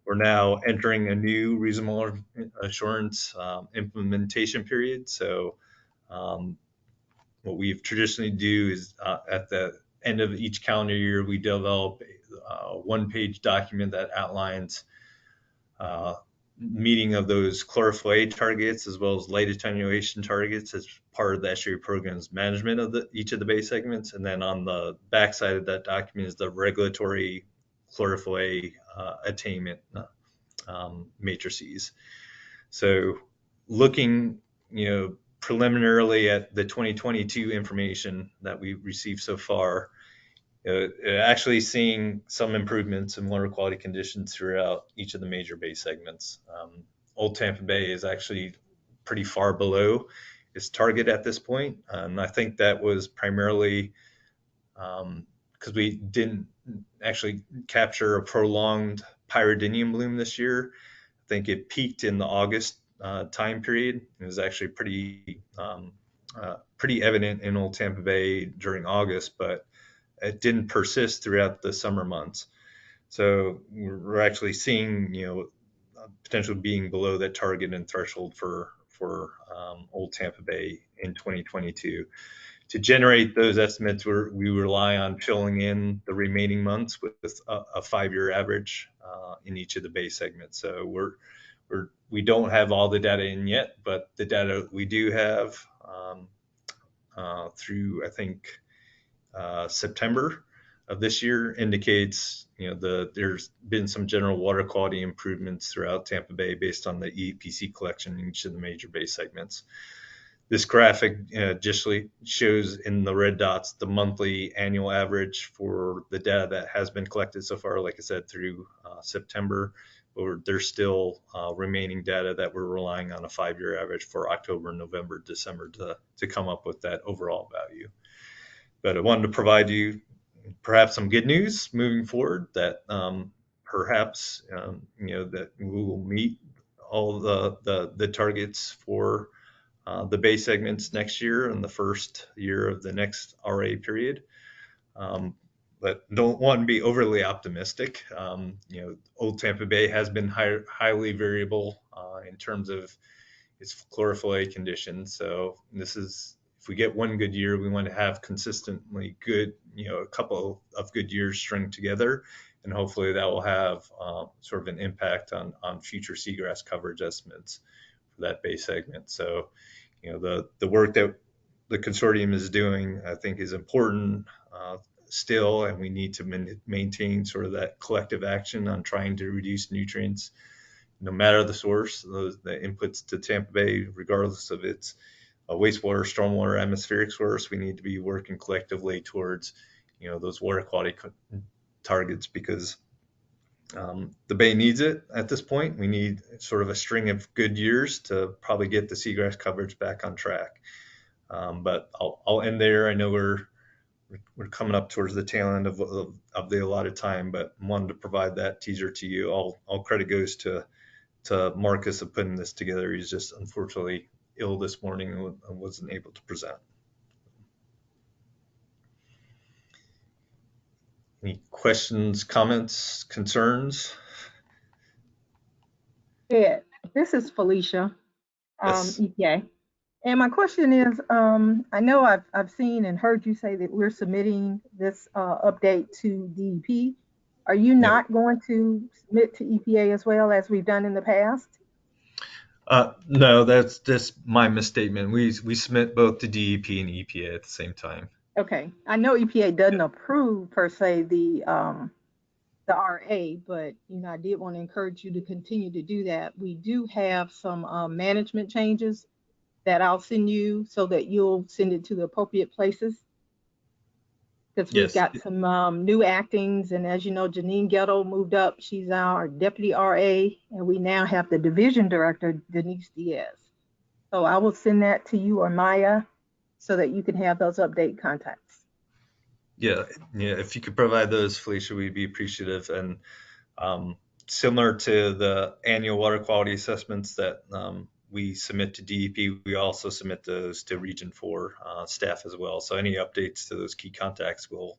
We're now entering a new reasonable assurance implementation period. So what we've traditionally do is at the end of each calendar year, we develop a one-page document that outlines meeting of those chlorophyll A targets as well as light attenuation targets as part of the estuary program's management of each of the base segments. And then on the backside of that document is the regulatory chlorophyll A attainment matrices. So looking, preliminarily at the 2022 information that we've received so far, actually seeing some improvements in water quality conditions throughout each of the major base segments. Old Tampa Bay is actually pretty far below its target at this point. And I think that was primarily because we didn't actually capture a prolonged pyridinium bloom this year. think it peaked in the August time period. It was actually pretty evident in Old Tampa Bay during August, but it didn't persist throughout the summer months. So we're actually seeing, potentially being below that target and threshold for Old Tampa Bay in 2022. To generate those estimates, we rely on filling in the remaining months with a 5-year average in each of the bay segments. So we don't have all the data in yet, but the data we do have through, I think, September of this year indicates, there's been some general water quality improvements throughout Tampa Bay based on the EPC collection in each of the major bay segments. This graphic just shows in the red dots the monthly annual average for the data that has been collected so far, like I said, through September. But there's still remaining data that we're relying on a 5-year average for October, November, December to come up with that overall value. But I wanted to provide you perhaps some good news moving forward that perhaps that we will meet all the targets for the bay segments next year and the first year of the next RA period. But don't want to be overly optimistic. Old Tampa Bay has been highly variable in terms of its chlorophyll conditions. So if we get one good year, we want to have consistently good, a couple of good years strung together, and hopefully that will have sort of an impact on future seagrass coverage estimates for that bay segment. So, the work that the consortium is doing, I think, is important still, and we need to maintain sort of that collective action on trying to reduce nutrients, no matter the source, the inputs to Tampa Bay, regardless of its wastewater, stormwater, atmospheric source. We need to be working collectively towards, those water quality targets, because the bay needs it at this point. We need sort of a string of good years to probably get the seagrass coverage back on track. But I'll end there. I know we're coming up towards the tail end of the allotted time, but wanted to provide that teaser to you. All credit goes to Marcus of putting this together. He's just unfortunately ill this morning and wasn't able to present. Any questions, comments, concerns? Yeah, this is Felicia, Yes. EPA. And my question is, I know I've seen and heard you say that we're submitting this update to DEP. Are you not going to submit to EPA as well as we've done in the past? No, that's just my misstatement. We submit both to DEP and EPA at the same time. Okay, I know EPA doesn't approve per se the RA, but I did want to encourage you to continue to do that. We do have some management changes that I'll send you so that you'll send it to the appropriate places. Because we've got some new actings, and as you know, Janine Ghetto moved up. She's our deputy RA, and we now have the division director, Denise Diaz. So I will send that to you or Maya so that you can have those update contacts. Yeah. If you could provide those, Felicia, we'd be appreciative. And similar to the annual water quality assessments that we submit to DEP, we also submit those to Region 4 staff as well. So any updates to those key contacts, we'll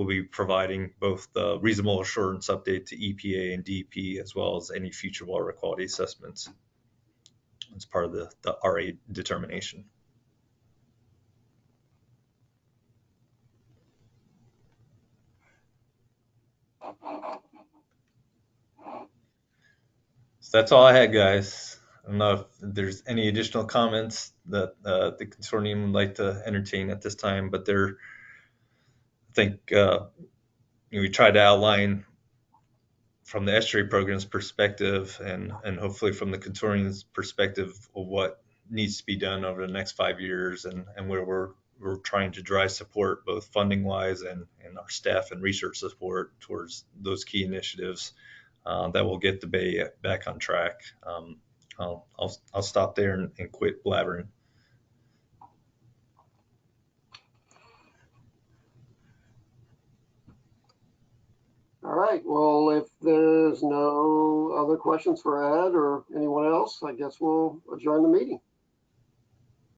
be providing both the reasonable assurance update to EPA and DEP, as well as any future water quality assessments as part of the RA determination. So that's all I had, guys. I don't know if there's any additional comments that the consortium would like to entertain at this time, but I think we tried to outline from the estuary program's perspective and hopefully from the consortium's perspective of what needs to be done over the next 5 years and where we're trying to drive support, both funding wise and our staff and research support towards those key initiatives that will get the bay back on track. I'll stop there and quit blabbering. All right. Well, if there's no other questions for Ed or anyone else, I guess we'll adjourn the meeting.